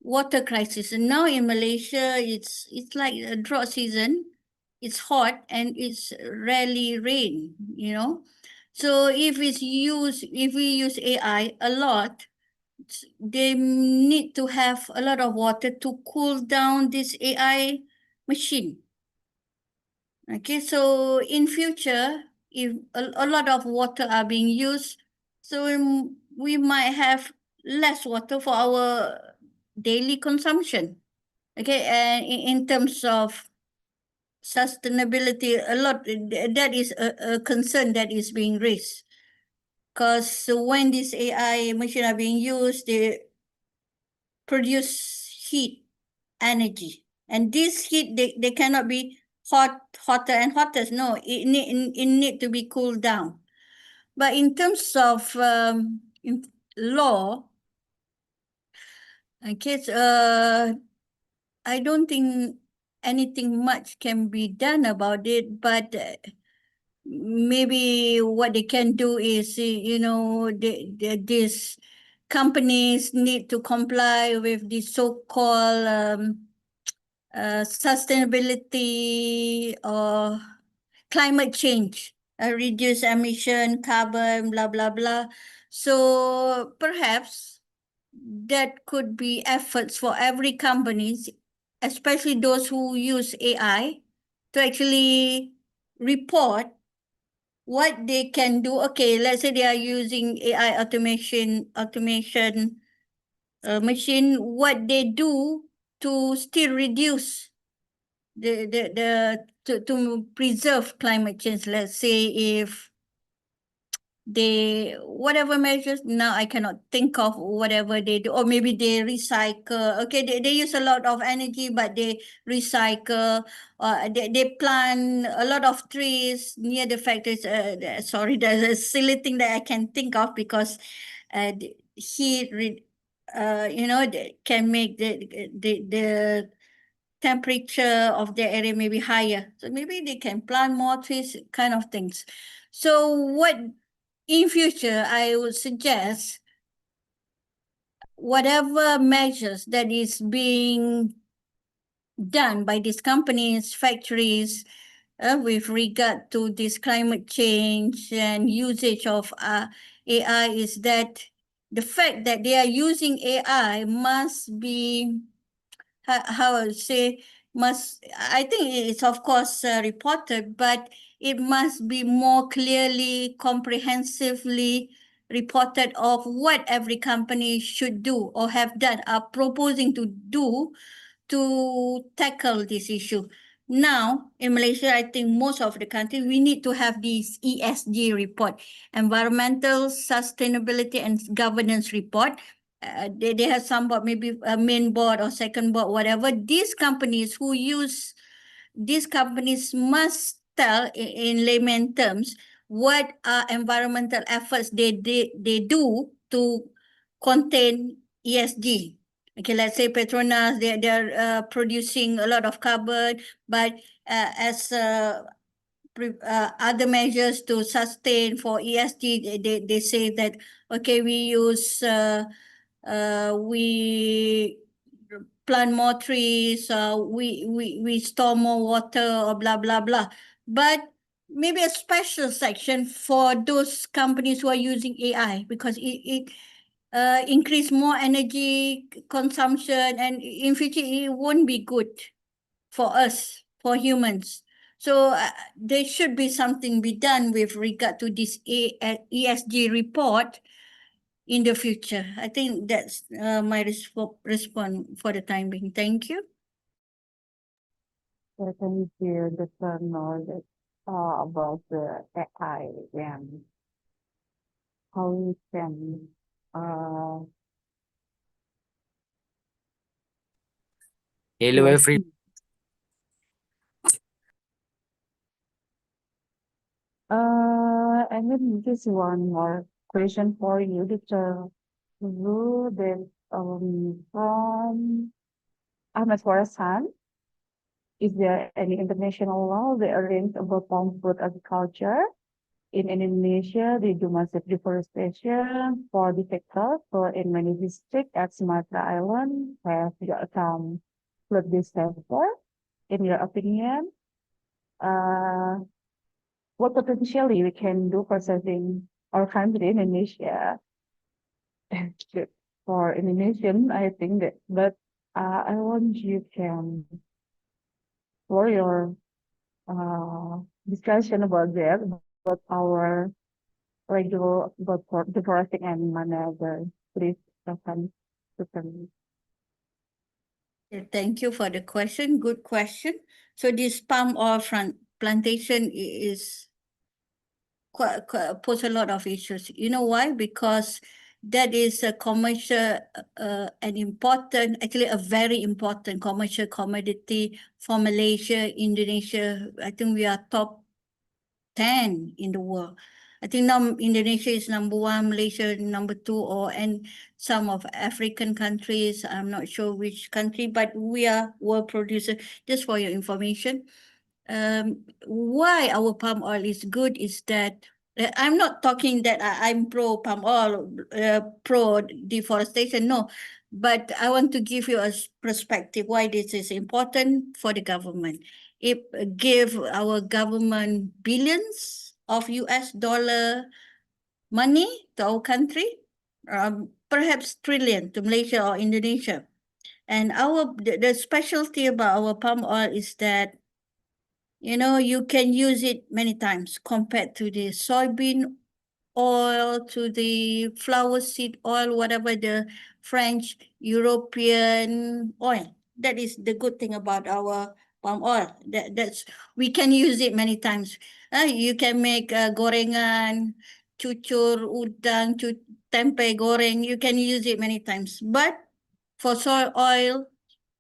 water crisis. And now in Malaysia, it's like a drought season. It's hot and it's rarely rain, you know. So if we use AI a lot, they need to have a lot of water to cool down this AI machine. Okay, so in future, if a lot of water are being used, so we might have less water for our daily consumption. Okay, and in terms of sustainability, that is a concern that is being raised. Because when these AI machines are being used, they produce heat, energy. And this heat, they cannot be hotter and hotter. No, it need to be cooled down. But in terms of law, okay, I don't think anything much can be done about it, but maybe what they can do is, these companies need to comply with the so-called sustainability or climate change, reduce emission, carbon, blah, blah, blah. So perhaps that could be efforts for every company, especially those who use AI, to actually report what they can do. Okay, let's say they are using AI automation machine, what they do to still reduce to preserve climate change. Let's say if they, whatever measures, now I cannot think of whatever they do, or maybe they recycle. Okay, they use a lot of energy, but they recycle, they plant a lot of trees near the factories. Sorry, there's a silly thing that I can think of, because heat can make the temperature of the area maybe higher. So maybe they can plant more trees, kind of things. So what in future, I would suggest whatever measures that is being done by these companies, factories, with regard to this climate change and usage of AI, is that the fact that they are using AI must be, how I would say, I think it's of course reported, but it must be more clearly, comprehensively reported of what every company should do or have done, are proposing to do to tackle this issue. Now, in Malaysia, I think most of the country, we need to have this ESG report, Environmental Sustainability and Governance Report. They have some board, maybe a main board or second board, whatever. These companies must tell in layman terms what are environmental efforts they do to contain ESG. Okay, let's say Petronas, they're producing a lot of carbon, but as other measures to sustain for ESG, they say that, okay, we plant more trees, we store more water, or blah, blah, blah. But maybe a special section for those companies who are using AI, because it increase more energy consumption, and in future it won't be good for us, for humans. So there should be something be done with regard to this ESG report in the future. I think that's my response for the time being. Thank you. Thank you, Dr. Noor, about the AI and how we can Hello, everyone. and then just one more question for you, Dr. Zhu, that from Ahmed Khorasan, is there any international law that arranges about palm fruit agriculture? In Indonesia, they do massive deforestation for the sector. So in many districts at Sumatra Island have flood disaster. In your opinion, what potentially we can do for saving our country, Indonesia? For Indonesian, I think that, but I want you can, for your discussion about that, about our regular about deforesting and maneuver. Please, Sutarni. Thank you for the question. Good question. So this palm oil plantation is quite pose a lot of issues. You know why? Because that is a commercial, an important, actually a very important commercial commodity for Malaysia, Indonesia. I think we are top 10 in the world. I think now Indonesia is number 1, Malaysia number 2, and some of African countries, I'm not sure which country, but we are world producer. Just for your information, why our palm oil is good is that I'm not talking that I'm pro palm oil, pro deforestation, no, but I want to give you a perspective why this is important for the government. It gave our government billions of US dollar money to our country, perhaps trillion to Malaysia or Indonesia. And the specialty about our palm oil is that, you know, you can use it many times compared to the soybean oil, to the flower seed oil, whatever the French, European oil. That is the good thing about our palm oil. That's we can use it many times. You can make gorengan, cucur, udang, tempe goreng. You can use it many times. But for soy oil,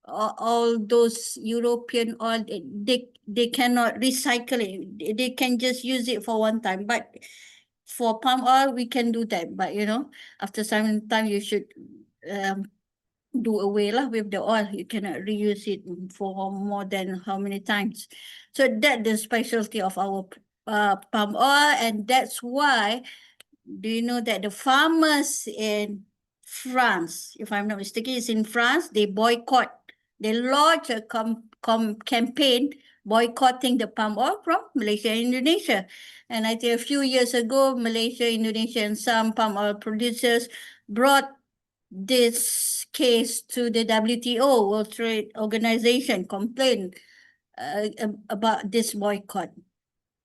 all those European oil, they cannot recycle it. They can just use it for one time. But for palm oil, we can do that. But, you know, after some time, you should do away with the oil. You cannot reuse it for more than how many times. So that's the specialty of our palm oil. And that's why, do you know that the farmers in France, if I'm not mistaken, is in France, they boycott. They launched a campaign boycotting the palm oil from Malaysia and Indonesia. And I think a few years ago, Malaysia, Indonesia, and some palm oil producers brought this case to the WTO, World Trade Organization, complained about this boycott.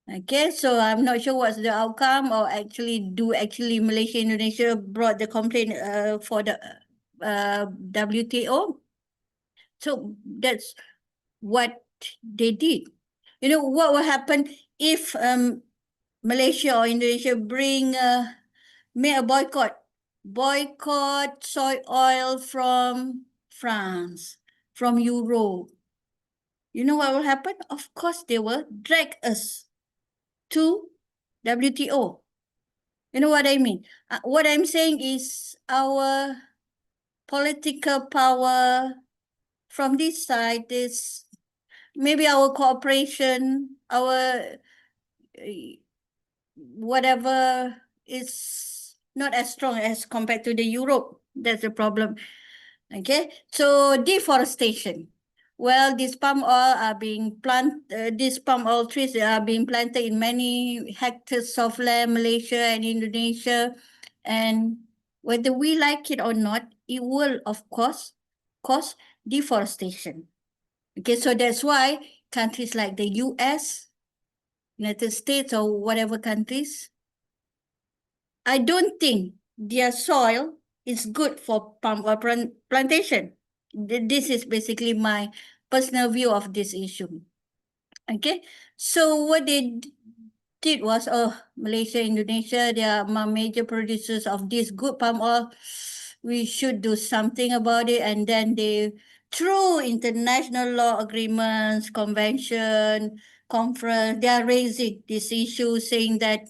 Okay, so I'm not sure what's the outcome, or actually Malaysia, Indonesia brought the complaint for the WTO. So that's what they did. You know, what will happen if Malaysia or Indonesia make a boycott soy oil from France, from Europe? You know what will happen? Of course, they will drag us to WTO. You know what I mean? What I'm saying is our political power from this side is maybe our cooperation, our whatever is not as strong as compared to the Europe. That's the problem. Okay, so deforestation. Well, these palm oil are being these palm oil trees are being planted in many hectares of land, Malaysia and Indonesia. And whether we like it or not, it will, of course, cause deforestation. Okay, so that's why countries like the US, United States, or whatever countries, I don't think their soil is good for palm oil plantation. This is basically my personal view of this issue. Okay, so what they did was, Malaysia, Indonesia, they are my major producers of this good palm oil. We should do something about it. And then they, through international law agreements, convention, conference, they are raising this issue, saying that,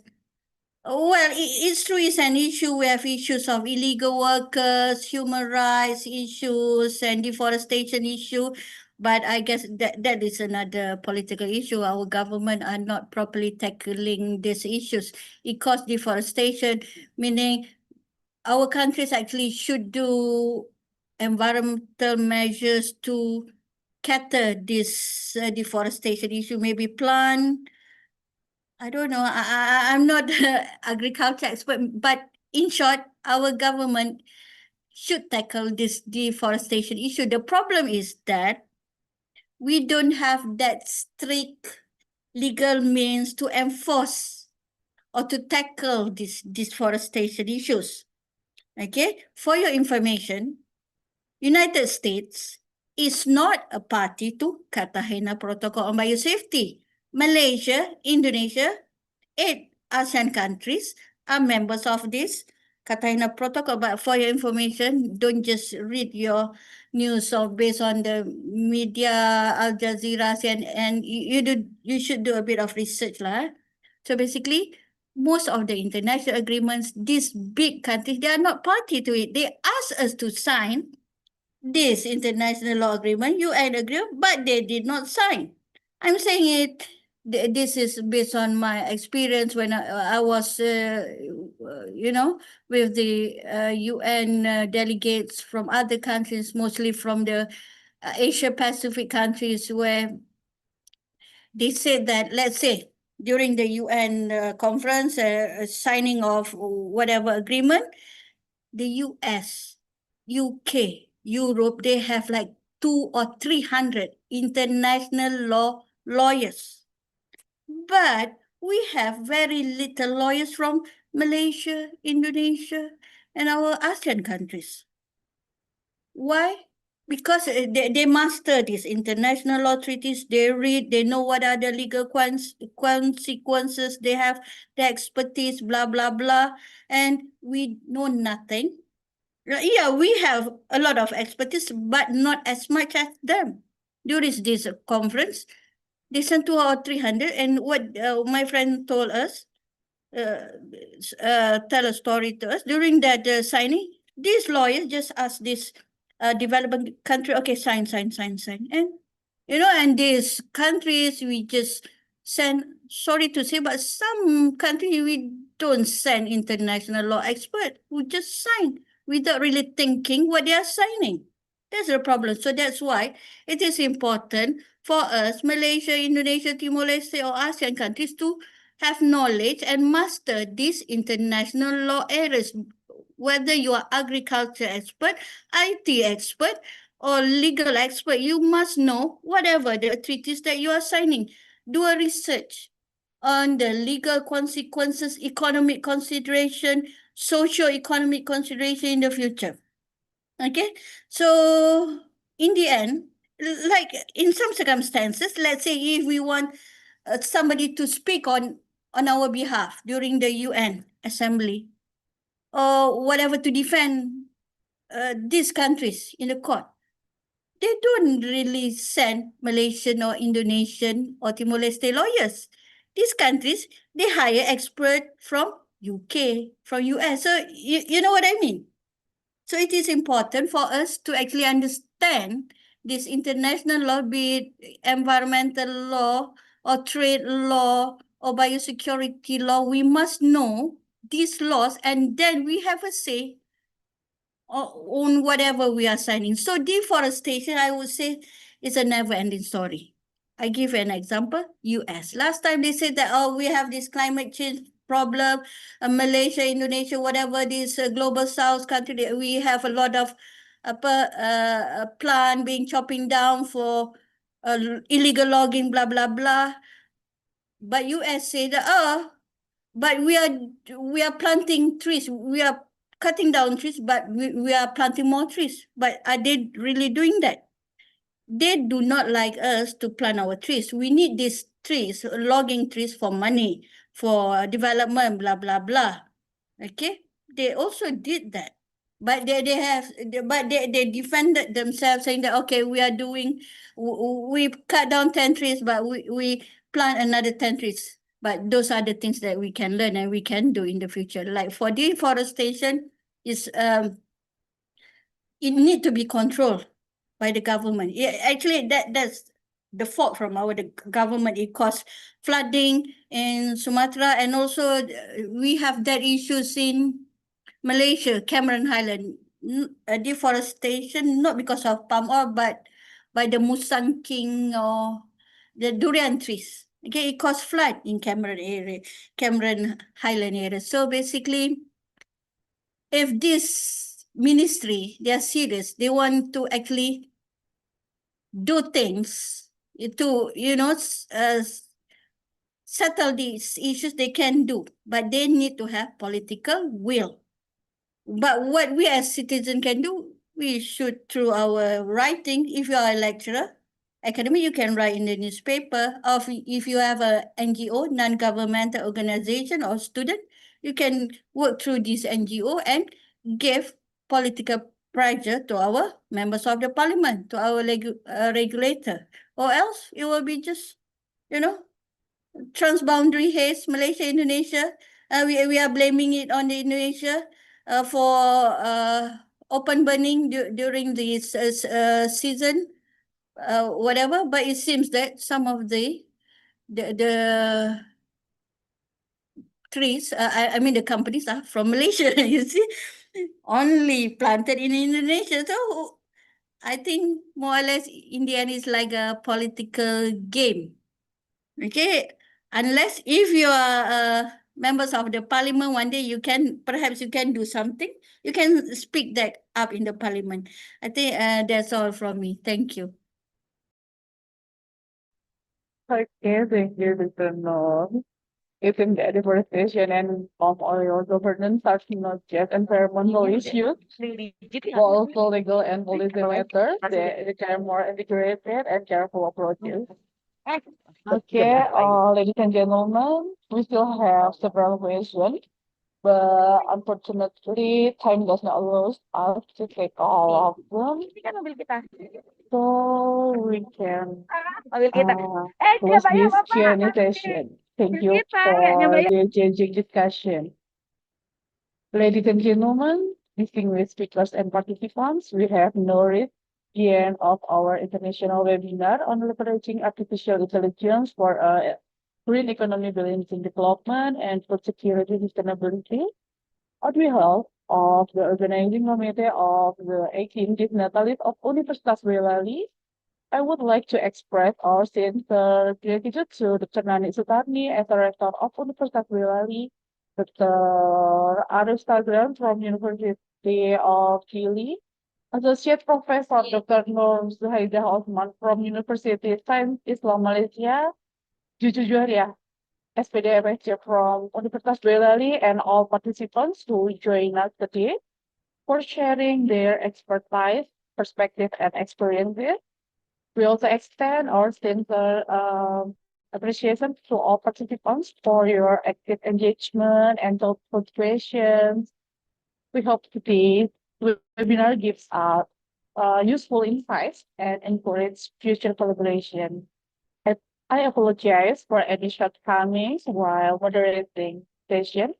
well, it's true, it's an issue. We have issues of illegal workers, human rights issues, and deforestation issue. But I guess that is another political issue. Our government are not properly tackling these issues. It causes deforestation, meaning our countries actually should do environmental measures to cater this deforestation issue, maybe plant. I don't know. I'm not an agriculture expert, but in short, our government should tackle this deforestation issue. The problem is that we don't have that strict legal means to enforce or to tackle these deforestation issues. Okay, for your information, United States is not a party to Cartagena Protocol on Biosafety. Malaysia, Indonesia, 8 ASEAN countries are members of this Cartagena Protocol. But for your information, don't just read your news or based on the media, Al Jazeera, and you should do a bit of research lah. So basically, most of the international agreements, these big countries, they are not party to it. They ask us to sign this international law agreement, UN agreement, but they did not sign. I'm saying it, this is based on my experience when I was, you know, with the UN delegates from other countries, mostly from the Asia Pacific countries, where they said that, let's say, during the UN conference, signing of whatever agreement, the US, UK, Europe, they have like 200 or 300 international lawyers. But we have very little lawyers from Malaysia, Indonesia, and our ASEAN countries. Why? Because they master these international law treaties, they read, they know what are the legal consequences, they have the expertise, blah, blah, blah, and we know nothing. Yeah, we have a lot of expertise, but not as much as them. During this conference, they sent 200 or 300, and what my friend told us, tell a story to us, during that signing, these lawyers just asked this developing country, okay, sign. And, you know, and these countries, we just send, sorry to say, but some countries, we don't send international law expert, we just sign without really thinking what they are signing. That's the problem. So that's why it is important for us, Malaysia, Indonesia, Timor Leste, or ASEAN countries to have knowledge and master these international law areas. Whether you are agriculture expert, IT expert, or legal expert, you must know whatever the treaties that you are signing. Do a research on the legal consequences, economic consideration, socio-economic consideration in the future. Okay, so in the end, like in some circumstances, let's say if we want somebody to speak on our behalf during the UN assembly or whatever to defend these countries in the court, they don't really send Malaysian or Indonesian or Timor-Leste lawyers. These countries, they hire expert from UK, from US. So you know what I mean? So it is important for us to actually understand this international law, be it environmental law or trade law or biosecurity law. We must know these laws and then we have a say on whatever we are signing. So deforestation, I would say, is a never-ending story. I give an example, US. Last time they said that, oh, we have this climate change problem, Malaysia, Indonesia, whatever this global south country, we have a lot of plant being chopping down for illegal logging, blah, blah, blah. But US said, but we are planting trees. We are cutting down trees, but we are planting more trees. But are they really doing that? They do not like us to plant our trees. We need these trees, logging trees for money, for development, blah, blah, blah. Okay? They also did that. But they defended themselves saying that, okay, we cut down 10 trees, but we plant another 10 trees. But those are the things that we can learn and we can do in the future. Like for deforestation, it need to be controlled by the government. Actually, that's the fault from the government. It caused flooding in Sumatra, and also we have that issues in Malaysia, Cameron Highland. Deforestation, not because of palm oil, but by the Musang King or the durian trees. Okay, it caused flood in Cameron Highland area. So basically, if this ministry, they are serious, they want to actually do things to, settle these issues, they can do, but they need to have political will. But what we as citizens can do, we should, through our writing, if you are a lecturer, academic, you can write in the newspaper, or if you have a NGO, non-governmental organization or student, you can work through this NGO and give political pressure to our members of the parliament, to our regulator, or else it will be just, transboundary haze, Malaysia, Indonesia. We are blaming it on the Indonesia for open burning during this season, whatever. But it seems that some of the trees, I mean the companies are from Malaysia, you see, only planted in Indonesia. So I think more or less in the end it's like a political game. Okay, unless if you are members of the parliament, one day perhaps you can do something. You can speak that up in the parliament. I think that's all from me. Thank you. Okay, thank you, Mr. Noor. I think that deforestation and palm oil governance are not just environmental issues, but also legal and policy matters that require more integrated and careful approaches. Okay, ladies and gentlemen, we still have several questions, but unfortunately, time does not allow us to take all of them. So we can close this Q&A session. Thank you for the engaging discussion. Ladies and gentlemen, distinguished speakers and participants, we have now reached the end of our international webinar on leveraging artificial intelligence for a green economy balancing development and food security sustainability. On behalf of the organizing committee of the 18th Dignitaries of Universitas Boyolali, I would like to express our sincere gratitude to Dr. Nanik Sutarni as the Rector of Universitas Boyolali, Dr. Arif Sagran from University of Chile, Associate Professor Dr. Noor Dzuhaidah Osman from University of Science Islam Malaysia, Jujuk Juhariah, S.Pd MSc from Universitas Boyolali, and all participants who join us today for sharing their expertise, perspective, and experiences. We also extend our sincere appreciation to all participants for your active engagement and thoughtful questions. We hope today's webinar gives us useful insights and encourage future collaboration. I apologize for any shortcomings while moderating session.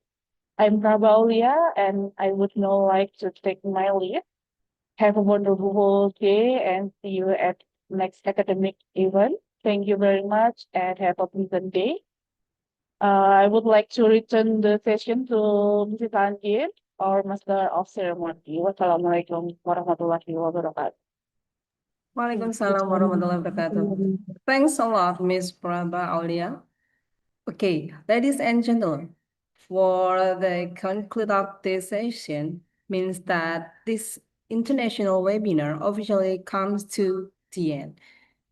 I'm Praba Aulia, and I would now like to take my leave. Have a wonderful day and see you at next academic event. Thank you very much and have a pleasant day. I would like to return the session to Mrs. Anjir, our Master of Ceremony. Wassalamualaikum warahmatullahi wabarakatuh. Waalaikumsalam warahmatullahi wabarakatuh. Thanks a lot, Miss Praba Aulia. Okay, ladies and gentlemen, for the conclude of this session means that this international webinar officially comes to the end.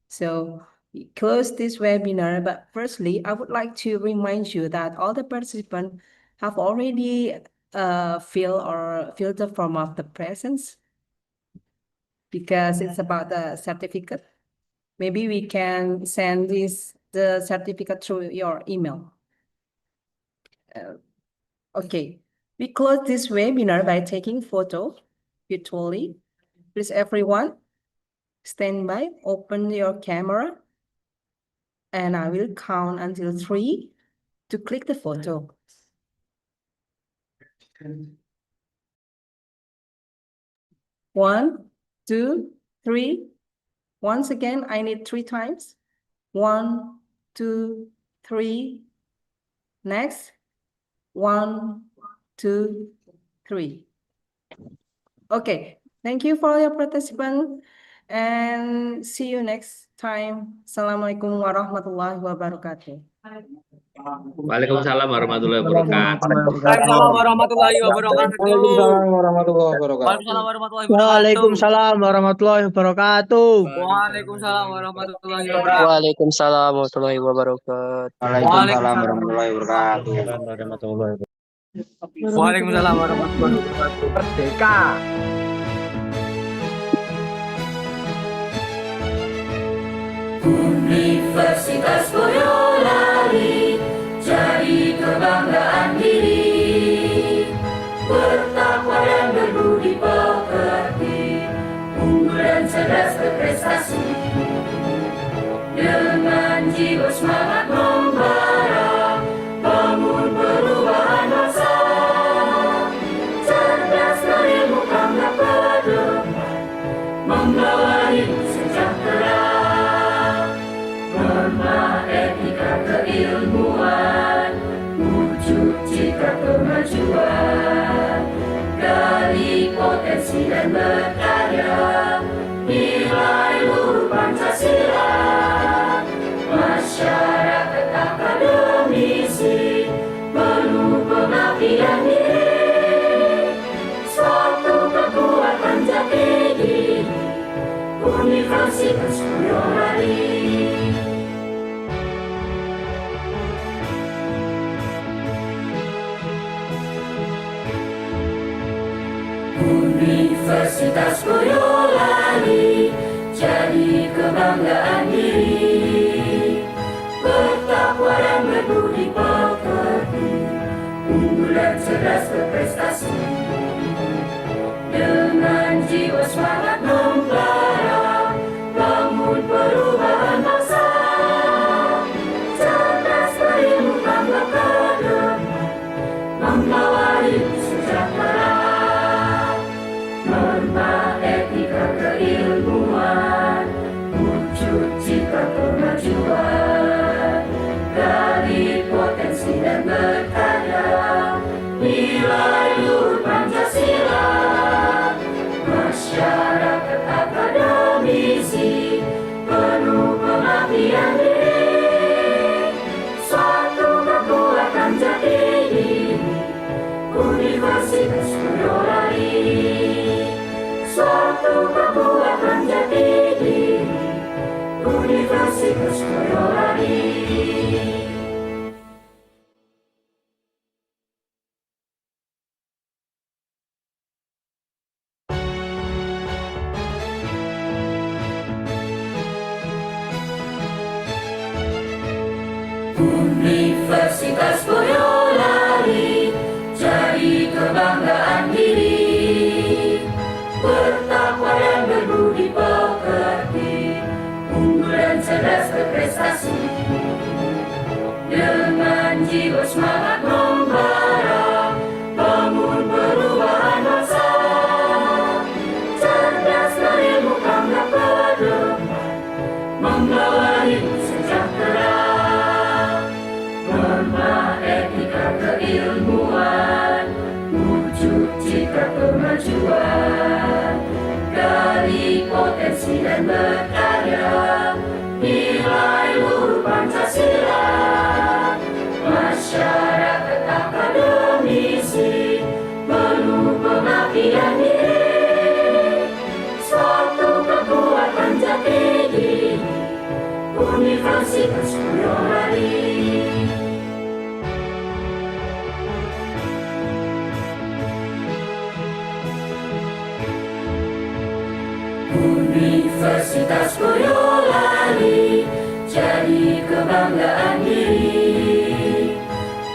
So we close this webinar, but firstly, I would like to remind you that all the participants have already filled the form of the presence because it's about the certificate. Maybe we can send the certificate through your email. Okay, we close this webinar by taking photo virtually. Please everyone, stand by, open your camera, and I will count until 3 to click the photo. 1, 2, 3. Once again, I need 3 times. 1, 2, 3. Next. 1, 2, 3. Okay, thank you for your participation and see you next time. Assalamualaikum warahmatullahi wabarakatuh. Waalaikumsalam warahmatullahi wabarakatuh. Waalaikumsalam warahmatullahi wabarakatuh. Waalaikumsalam warahmatullahi wabarakatuh. Waalaikumsalam warahmatullahi wabarakatuh. Waalaikumsalam warahmatullahi wabarakatuh. Waalaikumsalam warahmatullahi wabarakatuh. Waalaikumsalam warahmatullahi wabarakatuh. Waalaikumsalam warahmatullahi wabarakatuh. Merdeka. Universitas Boyolali jadi kebanggaan diri, bertakwa dan berbudi pekerti, unggul dan cerdas berprestasi, dengan jiwa semangat membara, bangun perubahan bangsa, cerdas berilmukan ke depan, membawa hidup sejahtera. Norma etika keilmuan, wujud cita kemajuan, gali potensi dan berkarya, nilai luhur Pancasila, masyarakat akademisi, penuh pengabdian diri, suatu kekuatan jati diri, Universitas Boyolali. Universitas Boyolali jadi kebanggaan diri, bertakwa dan berbudi pekerti, unggul dan cerdas berprestasi, dengan jiwa semangat membara, bangun perubahan bangsa, cerdas berilmukan ke depan, membawa hidup sejahtera. Norma etika keilmuan, wujud cita kemajuan, gali potensi dan berkarya, nilai luhur Pancasila, masyarakat akademisi, penuh pengabdian diri, suatu kekuatan jati diri, Universitas Boyolali. Suatu kekuatan jati diri, Universitas Boyolali. Universitas Boyolali jadi kebanggaan diri, bertakwa dan berbudi pekerti, unggul dan cerdas berprestasi, dengan jiwa semangat membara, bangun perubahan bangsa, cerdas berilmu tanggap ke depan, membawa hidup sejahtera, norma etika keilmuan, wujud citra kemajuan, gali potensi dan berkarya, nilai luhur Pancasila, masyarakat akademisi, penuh pengabdian diri, suatu kekuatan jati diri, Universitas Boyolali. Universitas Boyolali jadi kebanggaan diri,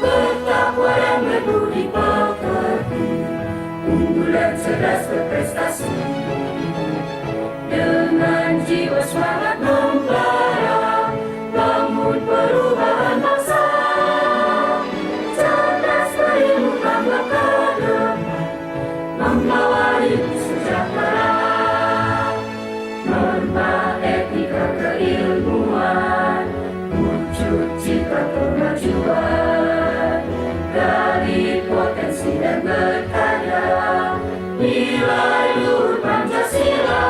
bertakwa dan berbudi pekerti, unggul dan cerdas berprestasi, dengan jiwa semangat membara, bangun perubahan bangsa, cerdas berilmu tanggap ke depan, membawa hidup sejahtera, norma etika keilmuan, wujud citra kemajuan, gali potensi dan berkarya, nilai luhur Pancasila,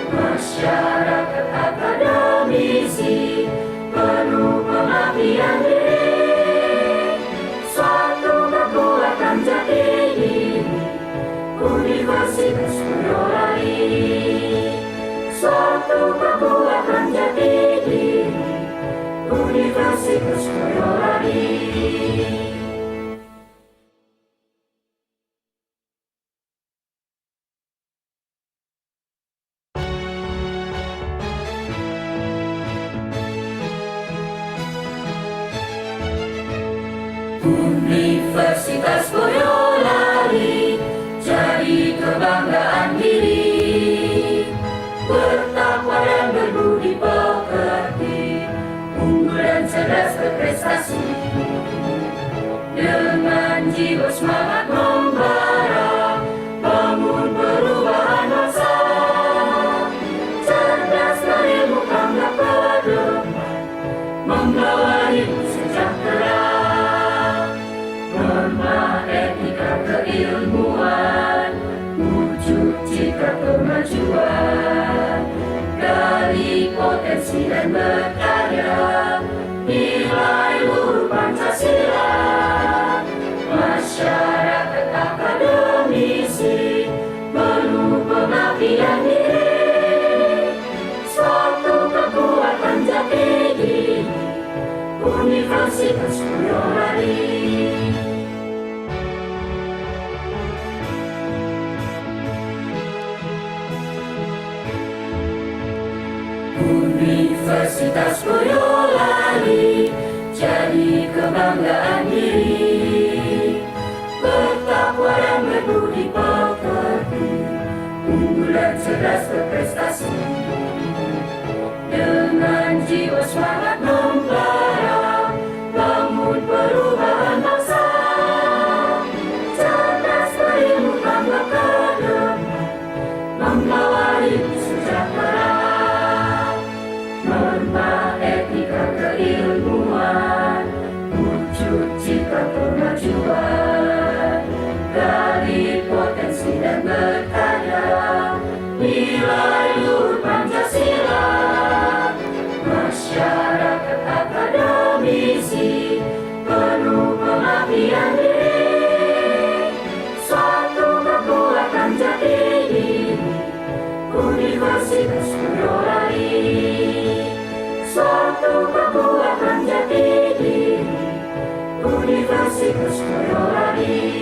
masyarakat akademisi, penuh pengabdian diri, suatu kekuatan jati diri, Universitas Boyolali, suatu kekuatan jati diri, Universitas Boyolali. Universitas Boyolali jadi kebanggaan diri, bertakwa dan berbudi pekerti, unggul dan cerdas berprestasi, dengan jiwa semangat membara, bangun perubahan bangsa, cerdas berilmu tanggap ke depan, membawa hidup sejahtera, norma etika keilmuan, wujud citra kemajuan, gali potensi dan berkarya, nilai luhur Pancasila, masyarakat akademisi, penuh pengabdian diri, suatu kekuatan jati diri, Universitas Boyolali. Universitas Boyolali jadi kebanggaan diri, bertakwa dan berbudi pekerti, unggul dan cerdas berprestasi, dengan jiwa semangat membara, bangun perubahan bangsa, cerdas berilmu tanggap ke depan, membawa hidup sejahtera, norma etika keilmuan, wujud citra kemajuan, gali potensi dan berkarya, nilai luhur Pancasila, masyarakat akademisi, penuh pengabdian diri, suatu kekuatan jati diri, Universitas Boyolali, suatu kekuatan jati diri, Universitas Boyolali.